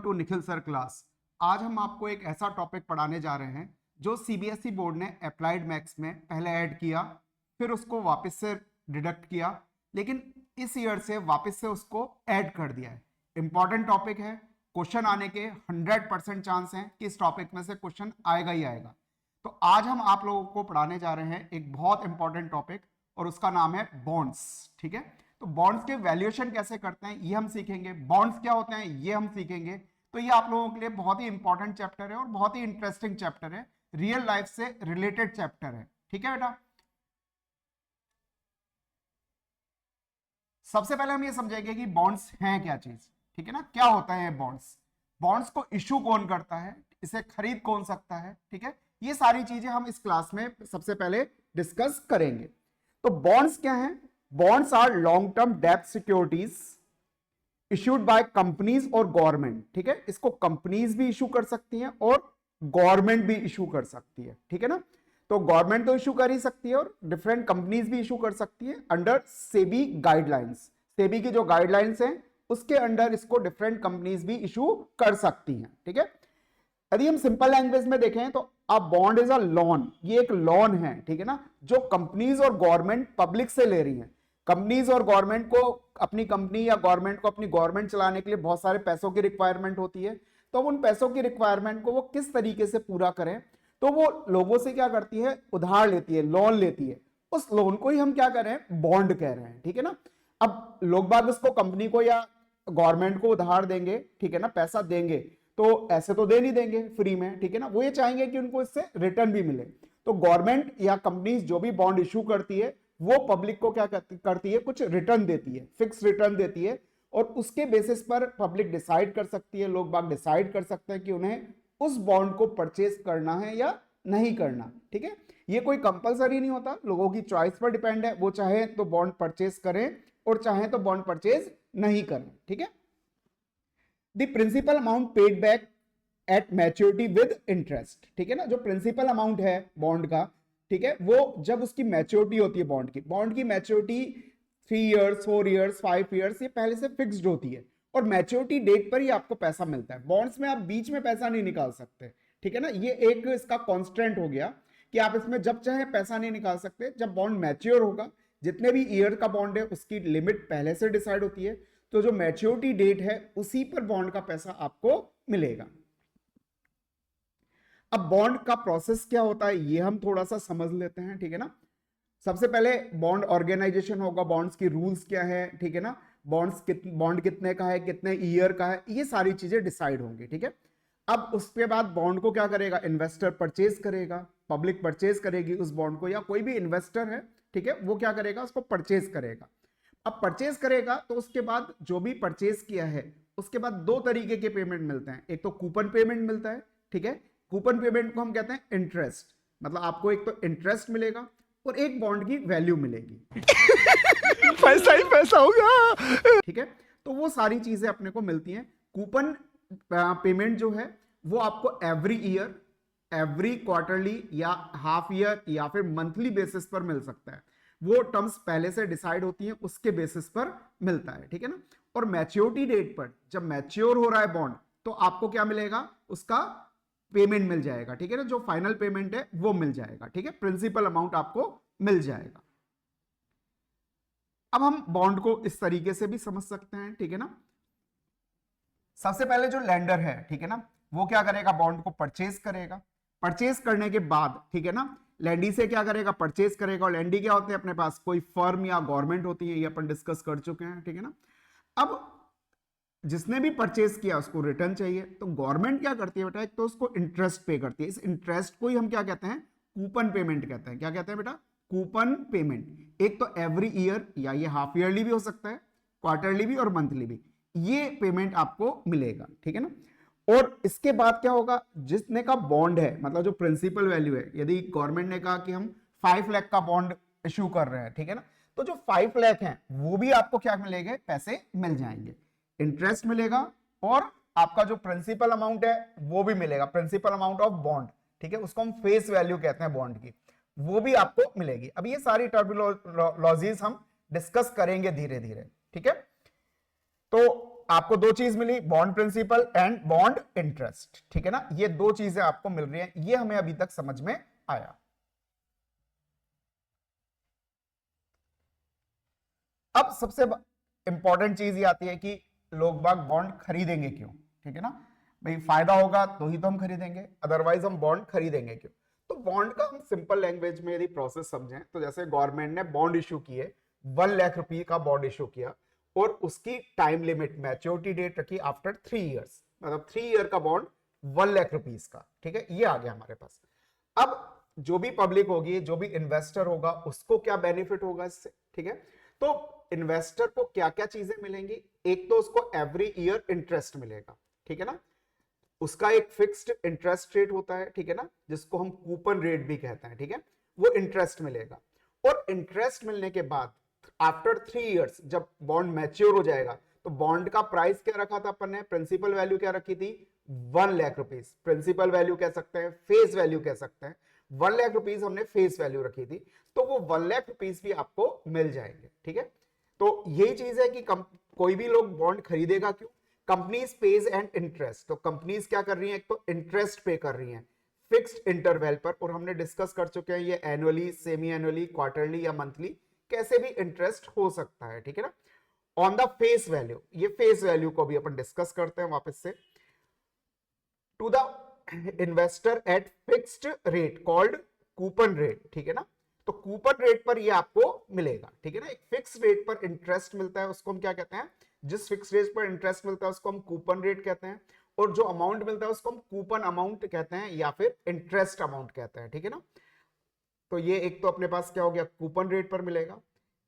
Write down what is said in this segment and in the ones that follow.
To Nikhil sir class. आज हम आपको एक ऐसा टॉपिक पढ़ाने जा रहे हैं जो सीबीएसई बोर्ड ने अप्लाइड मैथ्स में पहले ऐड किया, फिर उसको वापस से डिडक्ट किया, लेकिन इस ईयर से वापस से उसको ऐड कर दिया है। इंपॉर्टेंट टॉपिक है, क्वेश्चन आने के 100% चांस हैं कि इस टॉपिक में से क्वेश्चन आएगा ही आएगा। तो आज हम आप लोगों को पढ़ाने जा रहे हैं एक बहुत इंपॉर्टेंट टॉपिक और उसका नाम है बॉन्ड्स। ठीक है, तो बॉन्ड्स के वैल्यूएशन कैसे करते हैं ये हम सीखेंगे, बॉन्ड्स क्या होते हैं ये हम सीखेंगे। तो ये आप लोगों के लिए बहुत ही इंपॉर्टेंट चैप्टर है और बहुत ही इंटरेस्टिंग चैप्टर है, रियल लाइफ से रिलेटेड चैप्टर है। ठीक है बेटा, सबसे पहले हम ये समझेंगे कि बॉन्ड्स हैं क्या चीज। ठीक है ना, क्या होता है बॉन्ड्स, बॉन्ड्स को इशू कौन करता है, इसे खरीद कौन सकता है। ठीक है, ये सारी चीजें हम इस क्लास में सबसे पहले डिस्कस करेंगे। तो बॉन्ड्स क्या हैं? बॉन्ड्स आर लॉन्ग टर्म डेब्ट सिक्योरिटीज इश्यूड बाय कंपनीज और गवर्नमेंट। ठीक है, इसको कंपनीज भी इशू कर सकती हैं और गवर्नमेंट भी इशू कर सकती है। ठीक है ना, तो गवर्नमेंट तो इशू कर ही सकती है और डिफरेंट कंपनीज भी इशू कर सकती है अंडर सेबी गाइडलाइंस। सेबी की जो गाइडलाइंस हैं उसके अंडर इसको डिफरेंट कंपनीज भी इशू कर सकती हैं। ठीक है, यदि हम सिंपल लैंग्वेज में देखें तो a bond is a loan, ये एक लोन है। ठीक है ना, जो कंपनीज और गवर्नमेंट पब्लिक से ले रही हैं। कंपनीज और गवर्नमेंट को अपनी कंपनी या गवर्नमेंट को अपनी गवर्नमेंट चलाने के लिए बहुत सारे पैसों की रिक्वायरमेंट होती है, तो उन पैसों की रिक्वायरमेंट को वो किस तरीके से पूरा करें, तो वो लोगों से क्या करती है, उधार लेती है, लोन लेती है। उस लोन को ही हम क्या कह रहे हैं, बॉन्ड कह रहे हैं। ठीक है ना, अब लोग बाग उसको कंपनी को या गवर्नमेंट को उधार देंगे, ठीक है ना, पैसा देंगे तो ऐसे तो दे नहीं देंगे फ्री में। ठीक है ना, वो ये चाहेंगे कि उनको इससे रिटर्न भी मिले। तो गवर्नमेंट या कंपनीज जो भी बॉन्ड इशू करती है वो पब्लिक को क्या करती है, कुछ रिटर्न देती है, फिक्स रिटर्न देती है, और उसके बेसिस पर पब्लिक डिसाइड कर सकती है, लोग बाग डिसाइड कर सकते हैं कि उन्हें उस बॉन्ड को परचेज करना है या नहीं करना। ठीक है, ये कोई कंपलसरी नहीं होता, लोगों की चॉइस पर डिपेंड है, वो चाहे तो बॉन्ड परचेज करें और चाहे तो बॉन्ड परचेज नहीं करें। ठीक है, the principal amount paid back at maturity with interest. ठीक है ना, जो प्रिंसिपल अमाउंट है बॉन्ड का, ठीक है, वो जब उसकी मैच्योरिटी होती है, बॉन्ड की मैच्योरिटी 3 इयर्स 4 इयर्स 5 इयर्स ये पहले से फिक्स्ड होती है और मैच्योरिटी डेट पर ही आपको पैसा मिलता है। बॉन्ड्स में आप बीच में पैसा नहीं निकाल सकते। ठीक है ना, ये एक इसका कॉन्स्टेंट हो गया कि आप इसमें जब चाहे पैसा नहीं निकाल सकते। जब बॉन्ड मैच्योर होगा, जितने भी ईयर का बॉन्ड है उसकी लिमिट पहले से डिसाइड होती है, तो जो मैच्योरिटी डेट है उसी पर बॉन्ड का पैसा आपको मिलेगा। अब बॉन्ड का प्रोसेस क्या होता है ये हम थोड़ा सा समझ लेते हैं। ठीक है ना, सबसे पहले बॉन्ड ऑर्गेनाइजेशन होगा, बॉन्ड्स की रूल्स क्या है, ठीक है ना, बॉन्ड कितने का है, कितने ईयर का है, ये सारी चीजें डिसाइड होंगी। ठीक है, अब उसके बाद बॉन्ड को क्या करेगा, इन्वेस्टर परचेज करेगा, पब्लिक परचेज करेगी उस बॉन्ड को, या कोई भी इन्वेस्टर है, ठीक है, वो क्या करेगा, उसको परचेज करेगा। अब परचेज करेगा तो उसके बाद जो भी परचेज किया है उसके बाद 2 तरीके के पेमेंट मिलते हैं। एक तो कूपन पेमेंट मिलता है, ठीक है, कूपन पेमेंट को हम कहते हैं इंटरेस्ट, मतलब आपको एक तो इंटरेस्ट मिलेगा और एक बॉन्ड की वैल्यू मिलेगी। पैसा ही पैसा होगा। ठीक है, तो वो सारी चीजें अपने को मिलती हैं। कूपन पेमेंट जो है वो आपको एवरी ईयर, एवरी क्वार्टरली या हाफ ईयर या फिर मंथली बेसिस पर मिल सकता है। वो टर्म्स पहले से डिसाइड होती हैं, उसके बेसिस पर मिलता है। ठीक है ना, और मैच्योरिटी डेट पर जब मैच्योर हो रहा है बॉन्ड तो आपको क्या मिलेगा, उसका पेमेंट मिल जाएगा। ठीक है ना, जो फाइनल पेमेंट है वो मिल जाएगा। ठीक है, प्रिंसिपल अमाउंट आपको मिल जाएगा। अब हम बॉन्ड को इस तरीके से भी समझ सकते हैं। ठीक है ना, सबसे पहले जो लेंडर है, ठीक है ना, वो क्या करेगा, बॉन्ड को परचेज करेगा। परचेज करने के बाद, ठीक है ना, लैंडी से क्या करेगा, परचेज करेगा। और लैंडी क्या होते हैं अपने पास, कोई फर्म या गवर्नमेंट होती है, ये अपन डिस्कस कर चुके हैं। ठीक है ना, अब जिसने भी परचेज किया उसको रिटर्न चाहिए, तो गवर्नमेंट क्या करती है बेटा, एक तो उसको इंटरेस्ट पे करती है। इस इंटरेस्ट को ही हम क्या कहते हैं, कूपन पेमेंट कहते हैं। क्या कहते हैं बेटा, कूपन पेमेंट। एक तो एवरी ईयर, या ये हाफ ईयरली भी हो सकता है, क्वार्टरली भी और मंथली भी, ये पेमेंट आपको मिलेगा। ठीक है ना, और इसके बाद क्या होगा, जितने का बॉन्ड है, मतलब जो प्रिंसिपल वैल्यू है, यदि गवर्नमेंट ने कहा कि हम 5 लाख का बॉन्ड इश्यू कर रहे हैं, ठीक है ना, तो जो 5 लाख है वो भी आपको क्या मिलेंगे, पैसे मिल जाएंगे, इंटरेस्ट मिलेगा और आपका जो प्रिंसिपल अमाउंट है वो भी मिलेगा, प्रिंसिपल अमाउंट ऑफ बॉन्ड। ठीक है, उसको हम फेस वैल्यू कहते हैं बॉन्ड की, वो भी आपको मिलेगी। अब ये सारी टर्मिनोलॉजीज हम डिस्कस करेंगे धीरे धीरे। ठीक है, तो आपको दो चीज मिली, bond principal and bond interest, ठीक है ना, ये दो चीजें आपको मिल रही हैं, ये हमें अभी तक समझ में आया। अब सबसे इंपॉर्टेंट चीज ये आती है कि लोग बाग बॉन्ड खरीदेंगे क्यों, ठीक है ना, भाई फायदा होगा तो ही तो हम खरीदेंगे, अदरवाइज हम बॉन्ड खरीदेंगे क्यों। तो बॉन्ड का हम सिंपल लैंग्वेज में यदि प्रोसेस समझें तो जैसे गवर्नमेंट ने बॉन्ड इशू किए, 1 लाख रुपए का बॉन्ड इशू किया और उसकी टाइम लिमिट मैच्योरिटी डेट रखी आफ्टर 3 इयर्स, मतलब 3 ईयर का बॉन्ड 1 लाख रुपीस का, ठीक है, ये आ गया हमारे पास। अब जो भी पब्लिक होगी, जो भी इन्वेस्टर होगा, उसको क्या बेनिफिट होगा इससे, ठीक है। तो इन्वेस्टर को क्या क्या चीजें मिलेंगी, एक तो उसको एवरी ईयर इंटरेस्ट मिलेगा, ठीक है ना, उसका एक फिक्स्ड इंटरेस्ट रेट होता है, ठीक है ना, जिसको हम कूपन रेट भी कहते हैं, ठीक है, वो इंटरेस्ट मिलेगा। और इंटरेस्ट मिलने के बाद आफ्टर 3 इयर्स जब बॉन्ड मैच्योर हो जाएगा तो बॉन्ड का प्राइस क्या रखा था अपन ने, प्रिंसिपल वैल्यू क्या रखी थी, 1 लाख रुपीस, प्रिंसिपल वैल्यू कह सकते हैं, फेस वैल्यू कह सकते हैं, 1 लाख रुपीस हमने फेस वैल्यू रखी थी, तो वो 1 लाख रुपीस भी आपको मिल जाएंगे, ठीक है। तो यही चीज है कि कोई भी लोग बॉन्ड खरीदेगा क्यों, कंपनीज पेज एंड इंटरेस्ट, तो कंपनीज क्या कर रही हैं, एक तो इंटरेस्ट पे कर रही हैं फिक्स्ड इंटरवल पर, और हमने डिस्कस कर चुके हैं ये एनुअली, सेमी एनुअली, क्वार्टरली या मंथली, कैसे भी इंटरेस्ट हो सकता है, ठीक है ना। ऑन द फेस वैल्यू, ये फेस वैल्यू को भी अपन डिस्कस करते हैं वापस से, to the investor at fixed rate called coupon rate, ठीक है ना, तो कूपन रेट पर ये आपको मिलेगा, ठीक है ना, एक फिक्स रेट पर इंटरेस्ट मिलता है, उसको हम क्या कहते हैं, जिस फिक्स रेट पर इंटरेस्ट मिलता है उसको हम कूपन रेट कहते हैं, और जो अमाउंट मिलता है उसको हम कूपन अमाउंट कहते हैं या फिर इंटरेस्ट अमाउंट कहते हैं, ठीक है ना। तो ये एक तो अपने पास क्या हो गया, कूपन रेट पर मिलेगा,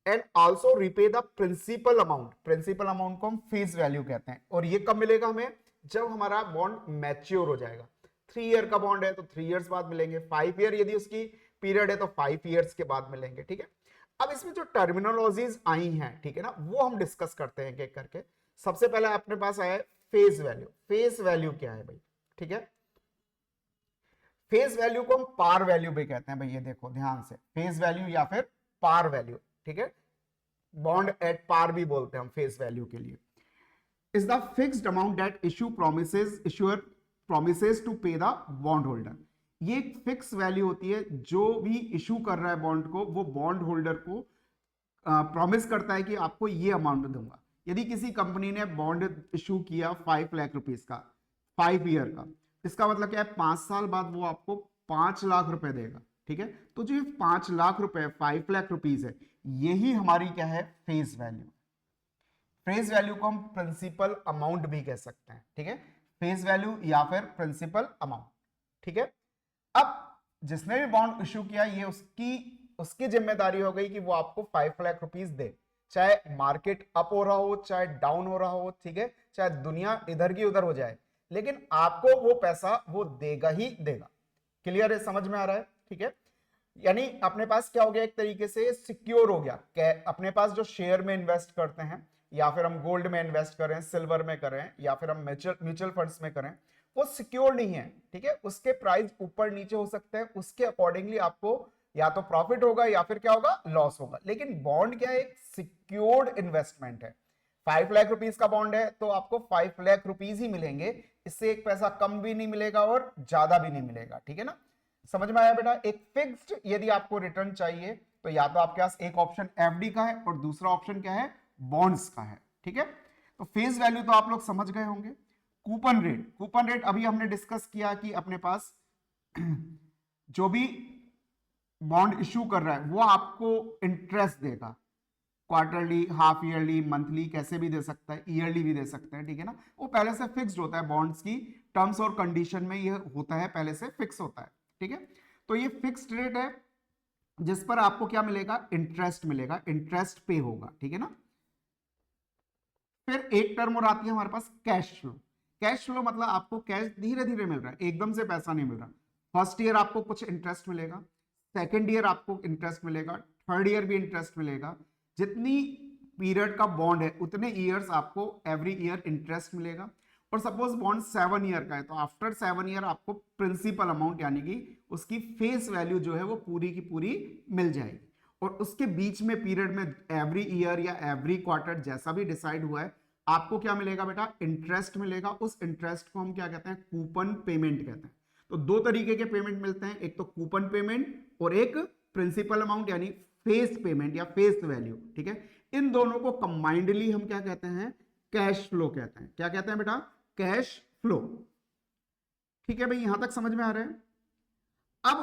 and also repay the principal amount, principal amount को हम फेस वैल्यू कहते हैं, और ये कब मिलेगा हमें, जब हमारा बॉन्ड मैच्योर हो जाएगा। 3 ईयर का बॉन्ड है तो 3 इयर्स बाद मिलेंगे, 5 ईयर यदि उसकी पीरियड है तो 5 इयर्स के बाद मिलेंगे, ठीक है। अब इसमें जो टर्मिनोलॉजीज आई हैं, ठीक है ना, वो हम डिस्कस करते हैं एक करके। सबसे पहले अपने पास आया है फेस वैल्यू, फेस वैल्यू क्या है भाई, ठीक है, फेस वैल्यू को हम पार वैल्यू भी कहते हैं भाई, ये देखो ध्यान से, फेस वैल्यू या फिर पार वैल्यू, ठीक है, बॉन्ड एट पार भी बोलते हैं हम फेस वैल्यू के लिए, is the fixed amount that issuer promises to pay the bond holder. ये एक फिक्स वैल्यू होती है, जो भी इशू कर रहा है बॉन्ड को, वो बॉन्ड होल्डर को प्रॉमिस करता है कि आपको ये अमाउंट दूंगा। यदि किसी कंपनी ने बॉन्ड इशू किया 5 लाख रुपीस का 5 ईयर का, इसका मतलब क्या है, 5 साल बाद वो आपको 5 लाख रुपए देगा, ठीक है। तो जो 5 लाख रुपए 5 लाख रुपीस है, यही हमारी क्या है, फेस वैल्यू। फेस वैल्यू को हम प्रिंसिपल अमाउंट भी कह सकते हैं, ठीक है, फेस वैल्यू या फिर प्रिंसिपल अमाउंट, ठीक है। अब जिसने भी बॉन्ड इशू किया, ये उसकी जिम्मेदारी हो गई कि वो आपको 5 लाख रुपीस दे, चाहे मार्केट अप हो रहा हो चाहे डाउन हो रहा हो, ठीक है, चाहे दुनिया इधर की उधर हो जाए, लेकिन आपको वो पैसा वो देगा ही देगा। क्लियर है, समझ में आ रहा है, ठीक है। यानी अपने पास क्या हो गया, एक तरीके से सिक्योर हो गया, अपने पास जो शेयर में इन्वेस्ट करते हैं, या फिर हम गोल्ड में इन्वेस्ट करें, सिल्वर में करें, या फिर हम म्यूचुअल फंड्स में करें, वो सिक्योर नहीं है, ठीक है, उसके प्राइस ऊपर नीचे हो सकते हैं, उसके अकॉर्डिंगली आपको या तो प्रॉफिट होगा या फिर क्या होगा, लॉस होगा। लेकिन बॉन्ड क्या है, एक सिक्योर्ड इन्वेस्टमेंट है। 5 लाख रुपीस का बॉन्ड है तो आपको 5 लाख रुपीस ही मिलेंगे, इससे एक पैसा कम भी नहीं मिलेगा और ज्यादा भी नहीं मिलेगा, ठीक है ना, समझ में आया बेटा। एक फिक्स्ड यदि आपको रिटर्न चाहिए तो या तो आपके पास एक ऑप्शन एफडी का है और दूसरा ऑप्शन क्या है, बॉन्ड्स का है, ठीक है। तो फेस वैल्यू तो आप लोग समझ गए होंगे। कूपन रेट, कूपन रेट अभी हमने डिस्कस किया कि अपने पास जो भी बॉन्ड इशू कर रहा है वो आपको इंटरेस्ट देगा, क्वार्टरली, हाफ ईयरली, मंथली, कैसे भी दे सकता है, ईयरली भी दे सकते हैं, ठीक है ना, वो पहले से फिक्स्ड होता है, बॉन्ड्स की टर्म्स और कंडीशन में ये होता है, पहले से फिक्स होता है, ठीक है। तो ये फिक्स्ड रेट है जिस पर आपको क्या मिलेगा, इंटरेस्ट मिलेगा, इंटरेस्ट पे होगा, ठीक है ना। फिर एक टर्म और आती है हमारे पास कैश फ्लो। कैश फ्लो मतलब आपको कैश धीरे धीरे मिल रहा है, एकदम से पैसा नहीं मिल रहा। फर्स्ट ईयर आपको कुछ इंटरेस्ट मिलेगा, सेकेंड ईयर आपको इंटरेस्ट मिलेगा, थर्ड ईयर भी इंटरेस्ट मिलेगा, जितनी पीरियड का बॉन्ड है उतने ईयर्स आपको एवरी ईयर इंटरेस्ट मिलेगा। और सपोज बॉन्ड 7 ईयर का है तो आफ्टर 7 ईयर आपको प्रिंसिपल अमाउंट यानी कि उसकी फेस वैल्यू जो है वो पूरी की पूरी मिल जाएगी। और उसके बीच में पीरियड में एवरी ईयर या एवरी क्वार्टर जैसा भी डिसाइड हुआ है आपको क्या मिलेगा बेटा, इंटरेस्ट मिलेगा। उस इंटरेस्ट को हम क्या कहते हैं, कूपन पेमेंट कहते हैं। तो दो तरीके के पेमेंट मिलते हैं, एक तो कूपन पेमेंट और एक प्रिंसिपल अमाउंट यानी फेस पेमेंट या फेस वैल्यू, ठीक है। इन दोनों को कंबाइंडली हम क्या कहते हैं, कैश फ्लो कहते हैं। क्या कहते हैं बेटा, कैश फ्लो। ठीक है भाई, यहां तक समझ में आ रहा है। अब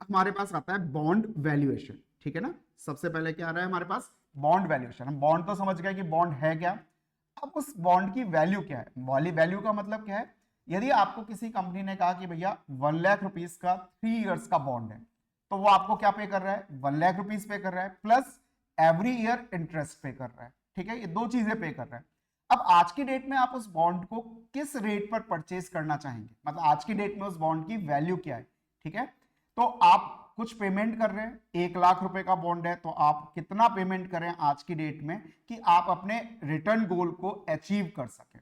हमारे पास आता है बॉन्ड वैल्यूएशन, ठीक है ना। सबसे पहले क्या आ रहा है हमारे पास, बॉन्ड वैल्यूएशन। हम बॉन्ड तो समझ गए कि बॉन्ड है क्या। अब उस बॉन्ड की वैल्यू क्या है, वैल्यू का मतलब क्या है, यदि आपको किसी कंपनी ने कहा कि भैया 1 लाख रुपीस का 3 इयर्स का बॉन्ड है, तो वो आपको क्या पे कर रहा है, 1 लाख रुपीस पे कर रहा है, प्लस एवरी ईयर इंटरेस्ट पे कर रहा है, ठीक है। ये दो चीजें पे कर रहा है। अब आज की डेट में आप उस बॉन्ड को किस रेट पर परचेज करना चाहेंगे, मतलब आज की डेट में उस बॉन्ड की वैल्यू क्या है, ठीक है। तो आप कुछ पेमेंट कर रहे हैं, 1 लाख रुपए का बॉन्ड है, तो आप कितना पेमेंट करें आज की डेट में कि आप अपने रिटर्न गोल को अचीव कर सकें।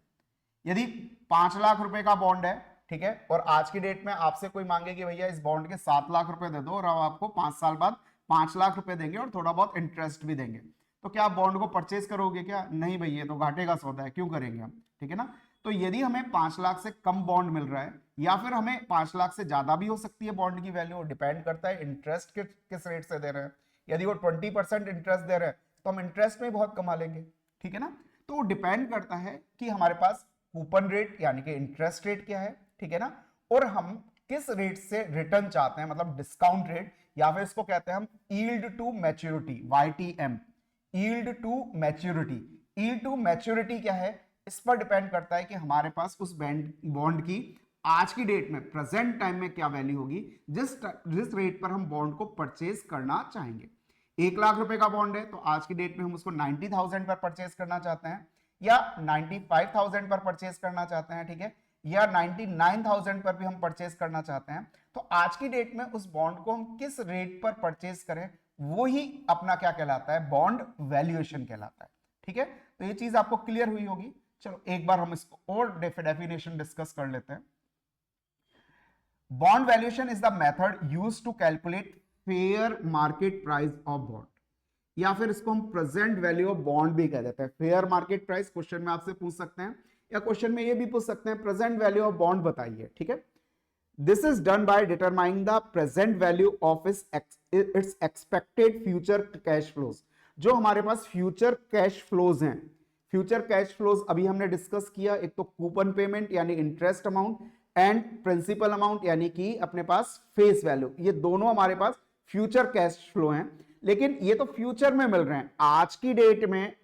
यदि 5 लाख रुपए का बॉन्ड है, ठीक है, और आज की डेट में आपसे कोई मांगे कि भैया इस बॉन्ड के 7 लाख रुपए दे दो और हम आपको 5 साल बाद 5 लाख रुपए देंगे और थोड़ा बहुत इंटरेस्ट भी देंगे, तो क्या आप बॉन्ड को परचेज करोगे क्या, नहीं भैया तो घाटे का सौदा है, क्यों करेंगे हम, ठीक है ना। तो यदि हमें 5 लाख से कम बॉन्ड मिल रहा है या फिर हमें 5 लाख से ज्यादा भी हो सकती है बॉन्ड की वैल्यू, डिपेंड करता है इंटरेस्ट किस रेट से दे रहे हैं। यदि वो 20% इंटरेस्ट दे रहे हैं तो हम इंटरेस्ट में बहुत कमा लेंगे, ठीक है ना। तो वो डिपेंड करता है कि हमारे पास कूपन रेट यानी कि इंटरेस्ट रेट क्या है, ठीक है ना, और हम किस रेट से रिटर्न चाहते हैं, मतलब डिस्काउंट रेट, या फिर इसको कहते हैं हम yield to maturity, YTM, yield to maturity. Yield to maturity क्या है, इस पर डिपेंड करता है कि हमारे पास उस बॉन्ड की आज की डेट में प्रेजेंट टाइम में क्या वैल्यू होगी, जिस रेट पर हम बॉन्ड को परचेज करना चाहेंगे। 1 लाख रुपए का बॉन्ड है, तो आज की डेट में हम उसको 90,000 पर परचेज करना चाहते हैं या 95,000 पर परचेज करना चाहते हैं, ठीक है, या 99,000 पर भी हम परचेज करना चाहते हैं। तो आज की डेट में उस बॉन्ड को हम किस रेट पर परचेज करें, वो ही अपना क्या कहलाता है, बॉन्ड वैल्यूएशन कहलाता है, ठीक है। तो ये चीज आपको क्लियर हुई होगी। चलो एक बार हम इसको और डेफिनेशन डिस्कस कर लेते हैं। Bond valuation is the method used to calculate fair market price of bond, या फिर इसको हम प्रेजेंट वैल्यू ऑफ बॉन्ड भी कह देते हैं। फेयर मार्केट प्राइस क्वेश्चन में आपसे पूछ सकते हैं, या क्वेश्चन में ये भी पूछ सकते हैं प्रेजेंट वैल्यू ऑफ बॉन्ड बताइए, ठीक है। This is done by determining the present value of its expected future cash flows. जो हमारे पास फ्यूचर कैश फ्लोज हैं, फ्यूचर कैश फ्लोज अभी हमने डिस्कस किया, एक तो कूपन पेमेंट यानी interest amount and principal amount यानी कि अपने पास फेस वैल्यू, ये दोनों हमारे पास फ्यूचर कैश फ्लो हैं। लेकिन ये तो फ्यूचर में मिल रहे हैं, आज की डेट में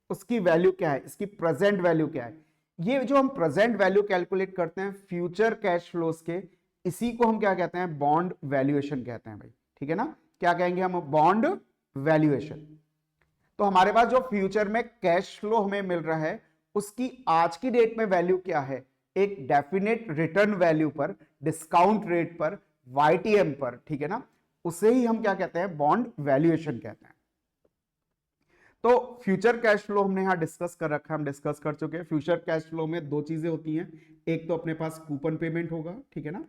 उसकी वैल्यू क्या है, इसकी प्रेजेंट वैल्यू क्या है। ये जो हम प्रेजेंट वैल्यू कैलकुलेट करते हैं फ्यूचर कैश फ्लोज के, इसी को हम क्या कहते हैं, बॉन्ड वैल्यूएशन कहते हैं भाई, ठीक है ना। क्या कहेंगे हम, बॉन्ड वैल्यूएशन। तो हमारे पास जो फ्यूचर में कैश फ्लो हमें मिल रहा है उसकी आज की डेट में वैल्यू क्या है, एक डेफिनेट रिटर्न वैल्यू पर, डिस्काउंट रेट पर, YTM पर, ठीक है ना, उसे ही हम क्या कहते हैं, बॉन्ड वैल्यूएशन कहते हैं। तो फ्यूचर कैश फ्लो हमने यहां डिस्कस कर रखा है, हम डिस्कस कर चुके हैं। फ्यूचर कैश फ्लो में दो चीजें होती हैं, एक तो अपने पास कूपन पेमेंट होगा, ठीक है ना,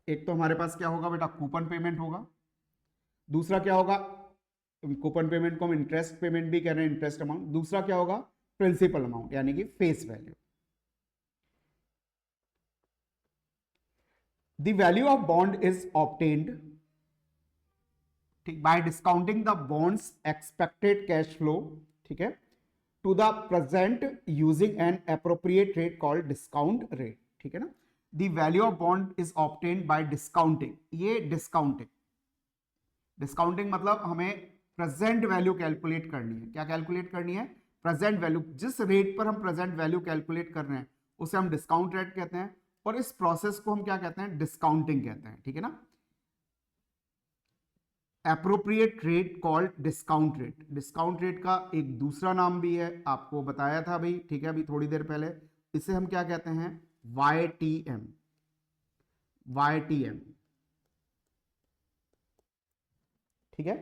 एक तो हमारे पास क्या होगा बेटा, कूपन पेमेंट होगा। दूसरा क्या होगा, कूपन पेमेंट को हम इंटरेस्ट पेमेंट भी कह रहे हैं, इंटरेस्ट अमाउंट। दूसरा क्या होगा, प्रिंसिपल अमाउंट यानी कि face value. The value of bond is obtained by discounting the bond's expected cash flow, ठीक है, to the present using an appropriate rate called discount rate, ठीक है ना। The value of bond is obtained by discounting, ये discounting मतलब हमें present value calculate करनी है। क्या कैलकुलेट करनी है, प्रेजेंट वैल्यू। जिस रेट पर हम प्रेजेंट वैल्यू कैलकुलेट कर रहे हैं उसे हम डिस्काउंट रेट कहते हैं, और इस प्रोसेस को हम क्या कहते हैं, डिस्काउंटिंग कहते हैं, ठीक है ना। Appropriate rate called discount rate. Discount rate का एक दूसरा नाम भी है, आपको बताया था भाई, ठीक है, अभी थोड़ी देर पहले। इसे हम क्या कहते हैं, YTM, ठीक है,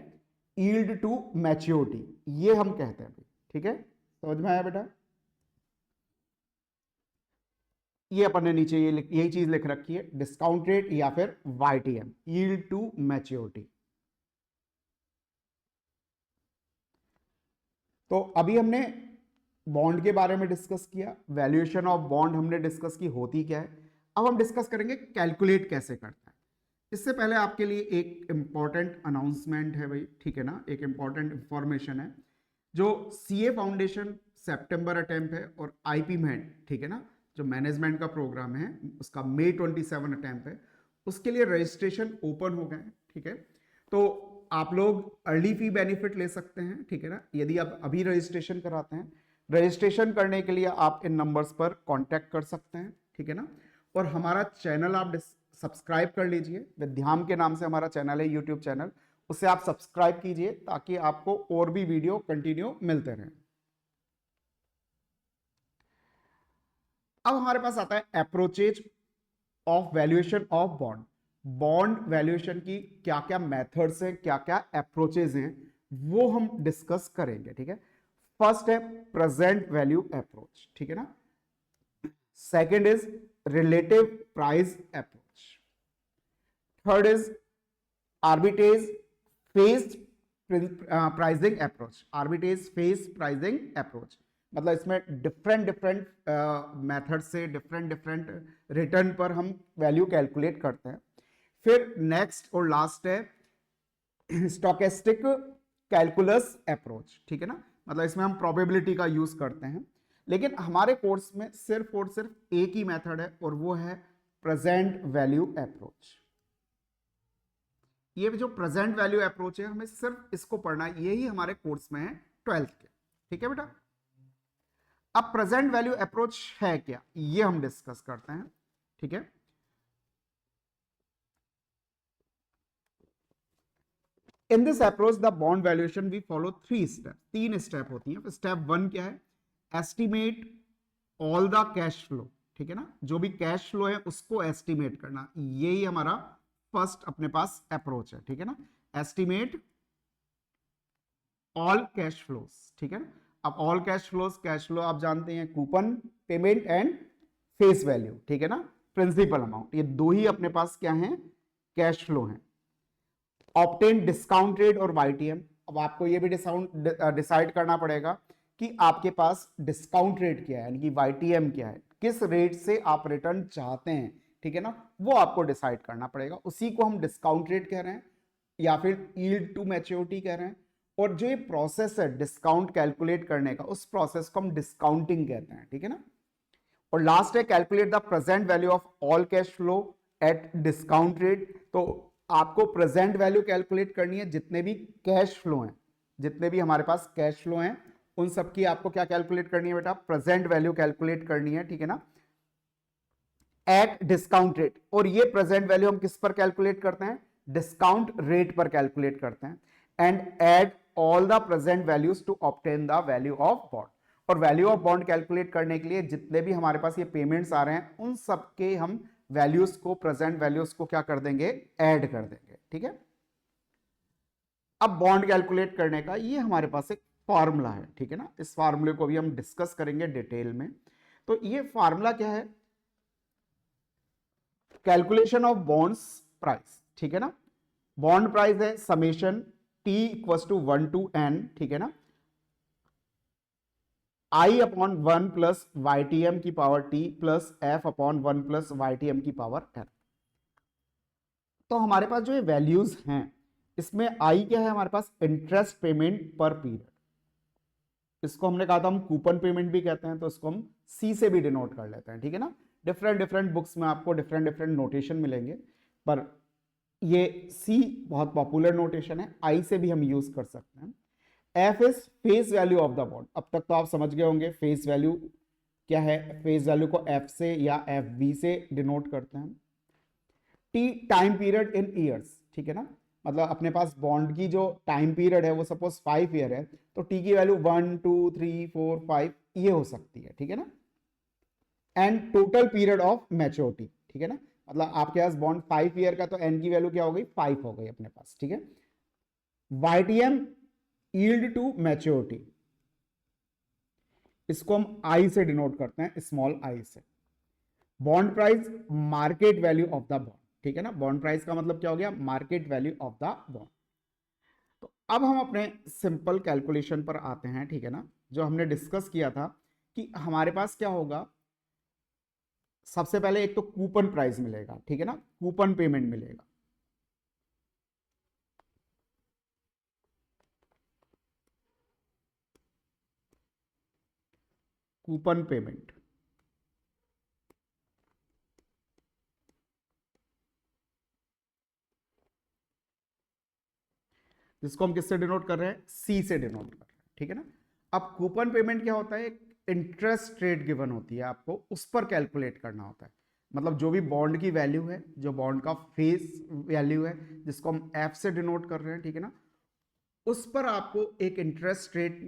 यील्ड टू मैच्योरिटी, ये हम कहते हैं भाई, ठीक है, समझ में आया बेटा। ये अपन ने नीचे यही चीज लिख रखी है, डिस्काउंट रेट या फिर YTM, यील्ड टू मैच्योरिटी। तो अभी हमने बॉन्ड के बारे में डिस्कस किया, वैल्यूएशन ऑफ बॉन्ड हमने डिस्कस की होती क्या है। अब हम डिस्कस करेंगे कैलकुलेट कैसे करता है। इससे पहले आपके लिए एक इंपॉर्टेंट अनाउंसमेंट है भाई, ठीक है ना, एक इंपॉर्टेंट इंफॉर्मेशन है। जो सीए फाउंडेशन सितंबर अटेम्प्ट है और आईपी मैट, ठीक है ना, जो मैनेजमेंट का प्रोग्राम है उसका मई 27 अटेम्प्ट है, उसके लिए रजिस्ट्रेशन ओपन हो गए हैं, ठीक है। तो आप लोग अर्ली फी बेनिफिट ले सकते हैं, ठीक है ना, यदि आप अभी रजिस्ट्रेशन कराते हैं। रजिस्ट्रेशन करने के लिए आप इन नंबर्स पर कांटेक्ट कर सकते हैं, ठीक है ना। और हमारा चैनल आप सब्सक्राइब कर लीजिए, विद्याम के नाम से हमारा चैनल है, यूट्यूब चैनल, उसे आप सब्सक्राइब कीजिए ताकि आपको और भी वीडियो कंटिन्यू मिलते रहें। अब हमारे पास आता है approaches of valuation of bond. Bond valuation की क्या क्या मेथड्स हैं, क्या क्या अप्रोचेज हैं, वो हम डिस्कस करेंगे, ठीक है। फर्स्ट है प्रेजेंट वैल्यू अप्रोच, ठीक है ना। Second is relative price approach. Third is arbitrage faced pricing approach. Arbitrage faced pricing approach मतलब इसमें डिफरेंट डिफरेंट मेथड से डिफरेंट रिटर्न पर हम वैल्यू कैलकुलेट करते हैं। फिर नेक्स्ट और लास्ट है स्टोकेस्टिक कैलकुलस अप्रोच, ठीक है ना, मतलब इसमें हम प्रोबेबिलिटी का यूज करते हैं। लेकिन हमारे कोर्स में सिर्फ और सिर्फ एक ही मेथड है और वो है प्रेजेंट वैल्यू अप्रोच। ये जो प्रेजेंट वैल्यू अप्रोच है हमें सिर्फ इसको पढ़ना है, यही हमारे कोर्स में है 12th के, ठीक है बेटा। अब प्रेजेंट वैल्यू अप्रोच है क्या, ये हम डिस्कस करते हैं, ठीक है। In this approach the bond valuation we follow 3 step, 3 step होती हैं। स्टेप 1 क्या है, estimate all the cash flow, ठीक है ना, जो भी कैश फ्लो है उसको एस्टिमेट करना, यही हमारा फर्स्ट अपने पास अप्रोच है, ठीक है ना। एस्टिमेट ऑल कैश फ्लोज, ठीक है ना। अब ऑल कैश फ्लो आप जानते हैं, coupon, payment and face value, ठीक है ना, प्रिंसिपल अमाउंट, ये दो ही अपने पास क्या है, कैश फ्लो है। ऑब्टेन डिस्काउंट रेट और वाईटीएम। अब आपको ये भी डिसाइड करना पड़ेगा कि आपके पास डिस्काउंट रेट क्या है, यानी कि वाईटीएम क्या है, किस रेट से आप रिटर्न चाहते हैं, ठीक है ना, वो आपको डिसाइड करना पड़ेगा। उसी को हम डिस्काउंट रेट कह रहे हैं या फिर यील्ड टू मैच्योरिटी कह रहे हैं। और जो ये प्रोसेस है डिस्काउंट कैलकुलेट करने का, उस प्रोसेस को हम डिस्काउंटिंग कहते हैं, ठीक है ना। और लास्ट है calculate the present value of all cash flow at discount rate. तो आपको प्रेजेंट वैल्यू कैलकुलेट करनी है, जितने भी कैश फ्लो हैं, जितने भी हमारे पास कैश फ्लो हैं उन सब की आपको क्या कैलकुलेट करनी है बेटा, प्रेजेंट वैल्यू कैलकुलेट करनी है, ठीक है ना, एट डिस्काउंट रेट। और ये प्रेजेंट वैल्यू हम किस पर कैलकुलेट करते हैं, डिस्काउंट रेट पर कैलकुलेट करते हैं। And add all the present values to obtain the value of bond. और वैल्यू ऑफ बॉन्ड कैलकुलेट करने के लिए जितने भी हमारे पास ये पेमेंट्स आ रहे हैं उन सबके हम वैल्यूज को, प्रेजेंट वैल्यूज को क्या कर देंगे, ऐड कर देंगे, ठीक है। अब बॉन्ड कैलकुलेट करने का ये हमारे पास एक फॉर्मूला है, ठीक है ना, इस फॉर्मूले को भी हम डिस्कस करेंगे डिटेल में। तो ये फॉर्मूला क्या है, कैलकुलेशन ऑफ बॉन्ड्स प्राइस, ठीक है ना। बॉन्ड प्राइस है summation T equals to 1 to n, ठीक है ना, आई अपॉन 1 प्लस वाईटीएम की power T plus F upon 1 plus YTM की पावर एन। तो हमारे पास जो ये वैल्यूज हैं इसमें आई क्या है हमारे पास, इंटरेस्ट पेमेंट पर पीरियड। इसको हमने कहा था हम कूपन पेमेंट भी कहते हैं, तो इसको हम सी से भी डिनोट कर लेते हैं, ठीक है ना। डिफरेंट डिफरेंट बुक्स में आपको डिफरेंट डिफरेंट नोटेशन मिलेंगे, पर ये सी बहुत पॉपुलर नोटेशन है, आई से भी हम यूज कर सकते हैं। F is face value of the bond. अब तक तो आप समझ गए होंगे फेस वैल्यू क्या है, फेस वैल्यू को एफ से या एफ बी से डिनोट करते हैं। T time period in years, ठीक है ना, मतलब अपने पास बॉन्ड की जो टाइम पीरियड है वो सपोज 5 ईयर है, तो टी की वैल्यू 1 2 3 4 5 ये हो सकती है, ठीक है ना। And total period of maturity, ठीक है ना, मतलब आपके पास बॉन्ड 5 ईयर का, तो एन की वैल्यू क्या हो गई, 5 हो गई अपने पास, ठीक है। वाईटीएम यील्ड टू मैच्योरिटी, इसको हम आई से डिनोट करते हैं, स्मॉल आई से। Bond price market value of the bond, ठीक है ना, बॉन्ड प्राइस का मतलब क्या हो गया, market value of the bond. तो अब हम अपने सिंपल कैलकुलेशन पर आते हैं, ठीक है ना, जो हमने डिस्कस किया था कि हमारे पास क्या होगा। सबसे पहले एक तो कूपन प्राइस मिलेगा, ठीक है ना, कूपन पेमेंट मिलेगा। कूपन पेमेंट, जिसको हम किससे डिनोट कर रहे हैं, सी से डिनोट कर रहे हैं, ठीक है ना। अब कूपन पेमेंट क्या होता है, इंटरेस्ट रेट गिवन होती है आपको, उस पर कैलकुलेट करना होता है। मतलब जो भी बॉन्ड की वैल्यू है, जो बॉन्ड का फेस वैल्यू है, जिसको हम एफ से डिनोट कर रहे हैं, ठीक है ना, उस पर आपको एक इंटरेस्ट रेट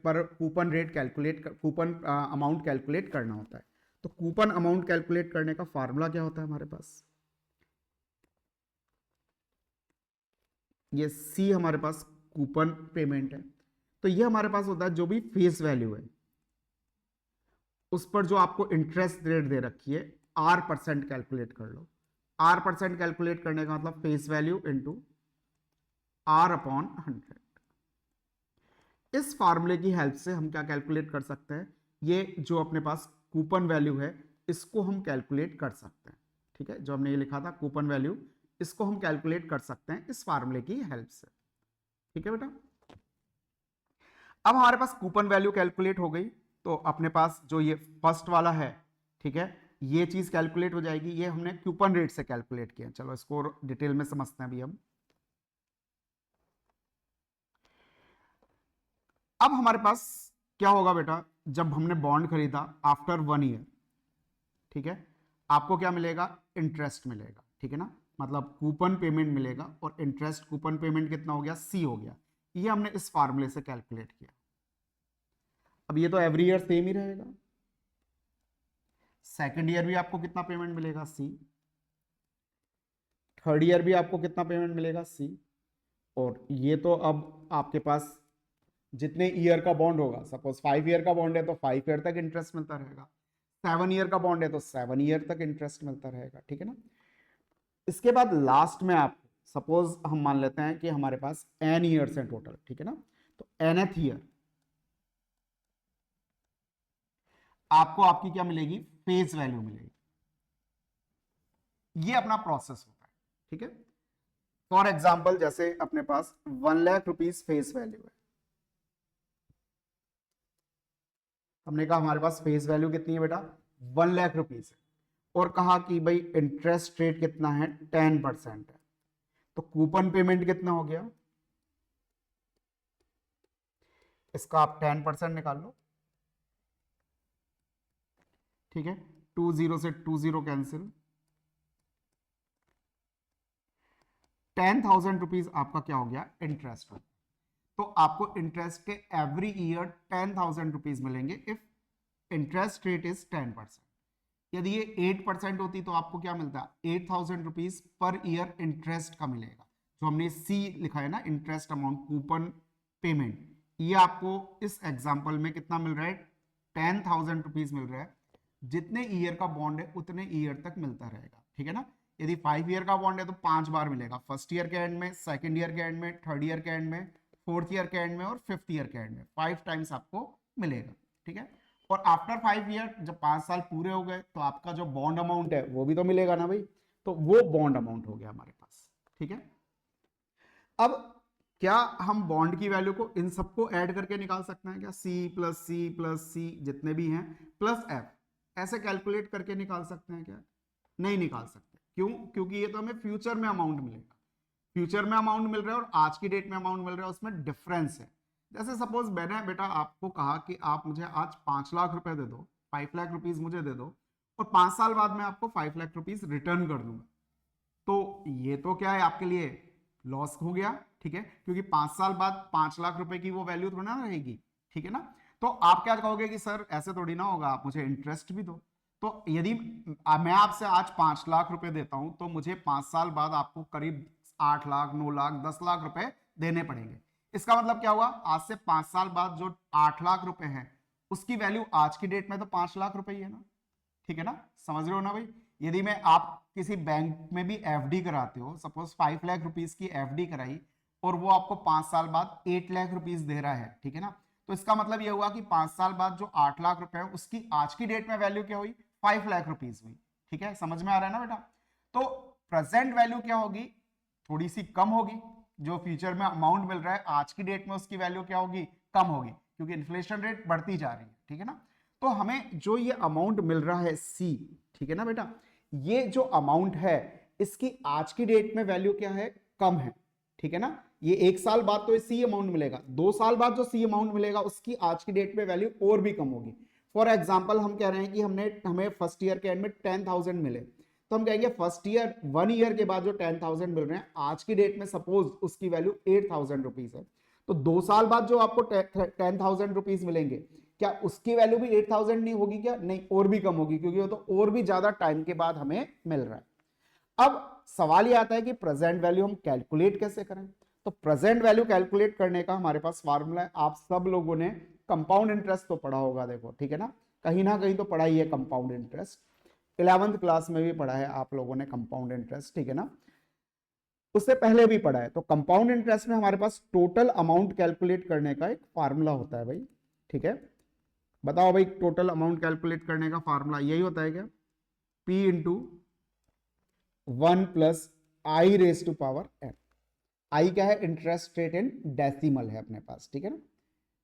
पर coupon rate calculate, coupon amount calculate करना होता है। तो कूपन अमाउंट कैलकुलेट करने का फार्मूला क्या होता है हमारे पास, ये सी हमारे पास कूपन पेमेंट है। तो ये हमारे पास होता है जो भी फेस वैल्यू है उस पर जो आपको इंटरेस्ट रेट दे रखी है, R% कैलकुलेट कर लो। R% कैलकुलेट करने का मतलब फेस वैल्यू इंटू R/100। इस फार्मूले की हेल्प से हम क्या कैलकुलेट कर सकते हैं, ये जो अपने पास कूपन वैल्यू है इसको हम कैलकुलेट कर सकते हैं, ठीक है। जो हमने ये लिखा था कूपन वैल्यू, इसको हम कैलकुलेट कर सकते हैं इस फार्मूले की हेल्प से, ठीक है बेटा। अब हमारे पास कूपन वैल्यू कैलकुलेट हो गई, तो अपने पास जो ये फर्स्ट वाला है, ठीक है, ये चीज कैलकुलेट हो जाएगी। ये हमने कूपन रेट से कैलकुलेट किया। चलो इसको डिटेल में समझते हैं अभी हम। अब हमारे पास क्या होगा बेटा, जब हमने बॉन्ड खरीदा आफ्टर 1 ईयर, ठीक है, आपको क्या मिलेगा, इंटरेस्ट मिलेगा, ठीक है ना, मतलब कूपन पेमेंट मिलेगा। और इंटरेस्ट कूपन पेमेंट कितना हो गया, सी हो गया। ये हमने इस फार्मूले से कैलकुलेट किया। अब ये तो एवरी ईयर सेम ही रहेगा। सेकेंड ईयर भी आपको कितना पेमेंट मिलेगा, सी। थर्ड ईयर भी आपको कितना पेमेंट मिलेगा, सी। और ये तो अब आपके पास जितने ईयर का बॉन्ड होगा, सपोज 5 ईयर का बॉन्ड है तो 5 ईयर तक इंटरेस्ट मिलता रहेगा। 7 ईयर का बॉन्ड है तो 7 ईयर तक इंटरेस्ट मिलता रहेगा, ठीक है ना। इसके बाद लास्ट में आप सपोज हम मान लेते हैं कि हमारे पास n ईयर्स हैं टोटल, ठीक है ना, तो nth ईयर आपको आपकी क्या मिलेगी, फेस वैल्यू मिलेगी। ये अपना प्रोसेस होता है, ठीक है। फॉर एग्जाम्पल जैसे अपने पास 1,00,000 रुपीज फेस वैल्यू है। हमने कहा हमारे पास फेस वैल्यू कितनी है बेटा, 1,00,000 रुपीज है। और कहा कि भाई इंटरेस्ट रेट कितना है, 10% है। तो कूपन पेमेंट कितना हो गया, इसका आप 10% निकाल लो, ठीक है। 20 से 20 कैंसिल। 10,000 रुपीज आपका क्या हो गया, इंटरेस्ट हो। तो आपको इंटरेस्ट के एवरी ईयर 10,000 रुपीज मिलेंगे इफ इंटरेस्ट रेट इज 10%। यदि ये 8% होती तो आपको क्या मिलता, 8,000 रुपीज पर ईयर इंटरेस्ट का मिलेगा। जो हमने सी लिखा है ना, इंटरेस्ट अमाउंट कूपन पेमेंट, ये आपको इस एग्जाम्पल में कितना मिल रहा है, 10,000 रुपीज मिल रहा है। जितने ईयर का बॉन्ड है उतने ईयर तक मिलता रहेगा, ठीक है ना। यदि 5 ईयर का बॉन्ड है तो 5 बार मिलेगा, फर्स्ट ईयर के एंड में, सेकेंड ईयर के एंड में, थर्ड ईयर के एंड में, फोर्थ ईयर के एंड में और फिफ्थ ईयर के एंड में 5 टाइम्स आपको मिलेगा, ठीक है। और आफ्टर 5 ईयर जब 5 साल पूरे हो गए तो आपका जो बॉन्ड अमाउंट है वो भी तो मिलेगा ना भाई। तो वो बॉन्ड अमाउंट हो गया हमारे पास, ठीक है। अब क्या हम बॉन्ड की वैल्यू को इन सबको ऐड करके निकाल सकते हैं क्या, C+C+C जितने भी हैं प्लस एफ, ऐसे कैलकुलेट करके निकाल सकते हैं क्या, नहीं निकाल सकते। क्यों, क्योंकि ये तो हमें फ्यूचर में अमाउंट मिलेगा। फ्यूचर में अमाउंट मिल रहा है और आज की डेट में अमाउंट मिल रहा है, उसमें डिफरेंस है। जैसे सपोज मैंने बेटा आपको कहा कि आप मुझे आज 5 लाख रुपए दे दो, 5 लाख रुपीज मुझे दे दो, और 5 साल बाद मैं आपको 5 लाख रुपीज रिटर्न कर दूंगा। तो ये तो क्या है आपके लिए, लॉस हो गया, ठीक है, क्योंकि 5 साल बाद 5 लाख रुपए की वो वैल्यू थोड़ी ना रहेगी, ठीक है ना। तो आप क्या कहोगे कि सर ऐसे थोड़ी ना होगा, आप मुझे इंटरेस्ट भी दो। तो यदि मैं आपसे आज 5 लाख रुपए देता हूं तो मुझे 5 साल बाद आपको करीब 8 लाख, 9 लाख, 10 लाख रुपए देने पड़ेंगे। इसका मतलब क्या हुआ, आज से 5 साल बाद जो 8 लाख रुपए है उसकी वैल्यू आज की डेट में तो 5 लाख रुपए ही है ना, ठीक है ना, समझ रहे हो ना भाई। यदि मैं आप किसी बैंक में भी एफडी कराते हो, सपोज 5 लाख रुपीज की एफडी कराई, और वो आपको 5 साल बाद 8 लाख रुपीस दे रहा है, ठीक है ना। तो इसका मतलब ये हुआ कि 5 साल बाद जो 8 लाख रुपए है उसकी आज की डेट में वैल्यू क्या हुई, 5 लाख रुपीस हुई, ठीक है, समझ में आ रहा है ना बेटा। तो प्रेजेंट वैल्यू क्या होगी, थोड़ी सी कम होगी, जो फ्यूचर में अमाउंट मिल रहा है आज की डेट में उसकी वैल्यू क्या होगी, कम होगी, क्योंकि इन्फ्लेशन रेट बढ़ती जा रही है, ठीक है ना। तो हमें जो ये अमाउंट मिल रहा है सी, ठीक है ना बेटा, ये जो अमाउंट है इसकी आज की डेट में वैल्यू क्या है, कम है, ठीक है ना। ये 1 साल बाद तो सी अमाउंट मिलेगा, 2 साल बाद जो सी अमाउंट मिलेगा उसकी आज की डेट में वैल्यू और भी कम होगी। फॉर एग्जाम्पल हम कह रहे हैं कि हमें फर्स्ट ईयर के एंड में 10,000 मिले, तो हम कहेंगे फर्स्ट ईयर 1 ईयर के बाद जो 10,000 मिल रहे हैं आज की डेट में सपोज उसकी वैल्यू 8,000 रुपीज है, तो 2 साल बाद जो आपको 10,000 रुपीज मिलेंगे क्या उसकी वैल्यू भी 8,000 नहीं होगी क्या, नहीं, और भी कम होगी, क्योंकि वो तो और भी ज्यादा टाइम के बाद हमें मिल रहा है। अब सवाल ये आता है कि प्रेजेंट वैल्यू हम कैलकुलेट कैसे करें। तो प्रेजेंट वैल्यू कैलकुलेट करने का हमारे पास फार्मूला है, आप सब लोगों ने कंपाउंड इंटरेस्ट तो पढ़ा होगा, देखो ठीक है ना कहीं तो पढ़ा ही है कंपाउंड इंटरेस्ट, 11th क्लास में भी पढ़ा है आप लोगों ने कंपाउंड इंटरेस्ट, ठीक है ना, उससे पहले भी पढ़ा है। तो कंपाउंड इंटरेस्ट में हमारे पास टोटल अमाउंट कैलकुलेट करने का एक फार्मूला होता है भाई, ठीक है, बताओ भाई, टोटल अमाउंट कैलकुलेट करने का फार्मूला यही होता है क्या, P into 1 plus I raise to power n। I क्या है, इंटरेस्ट रेट इन डेसिमल है अपने पास, ठीक है ना,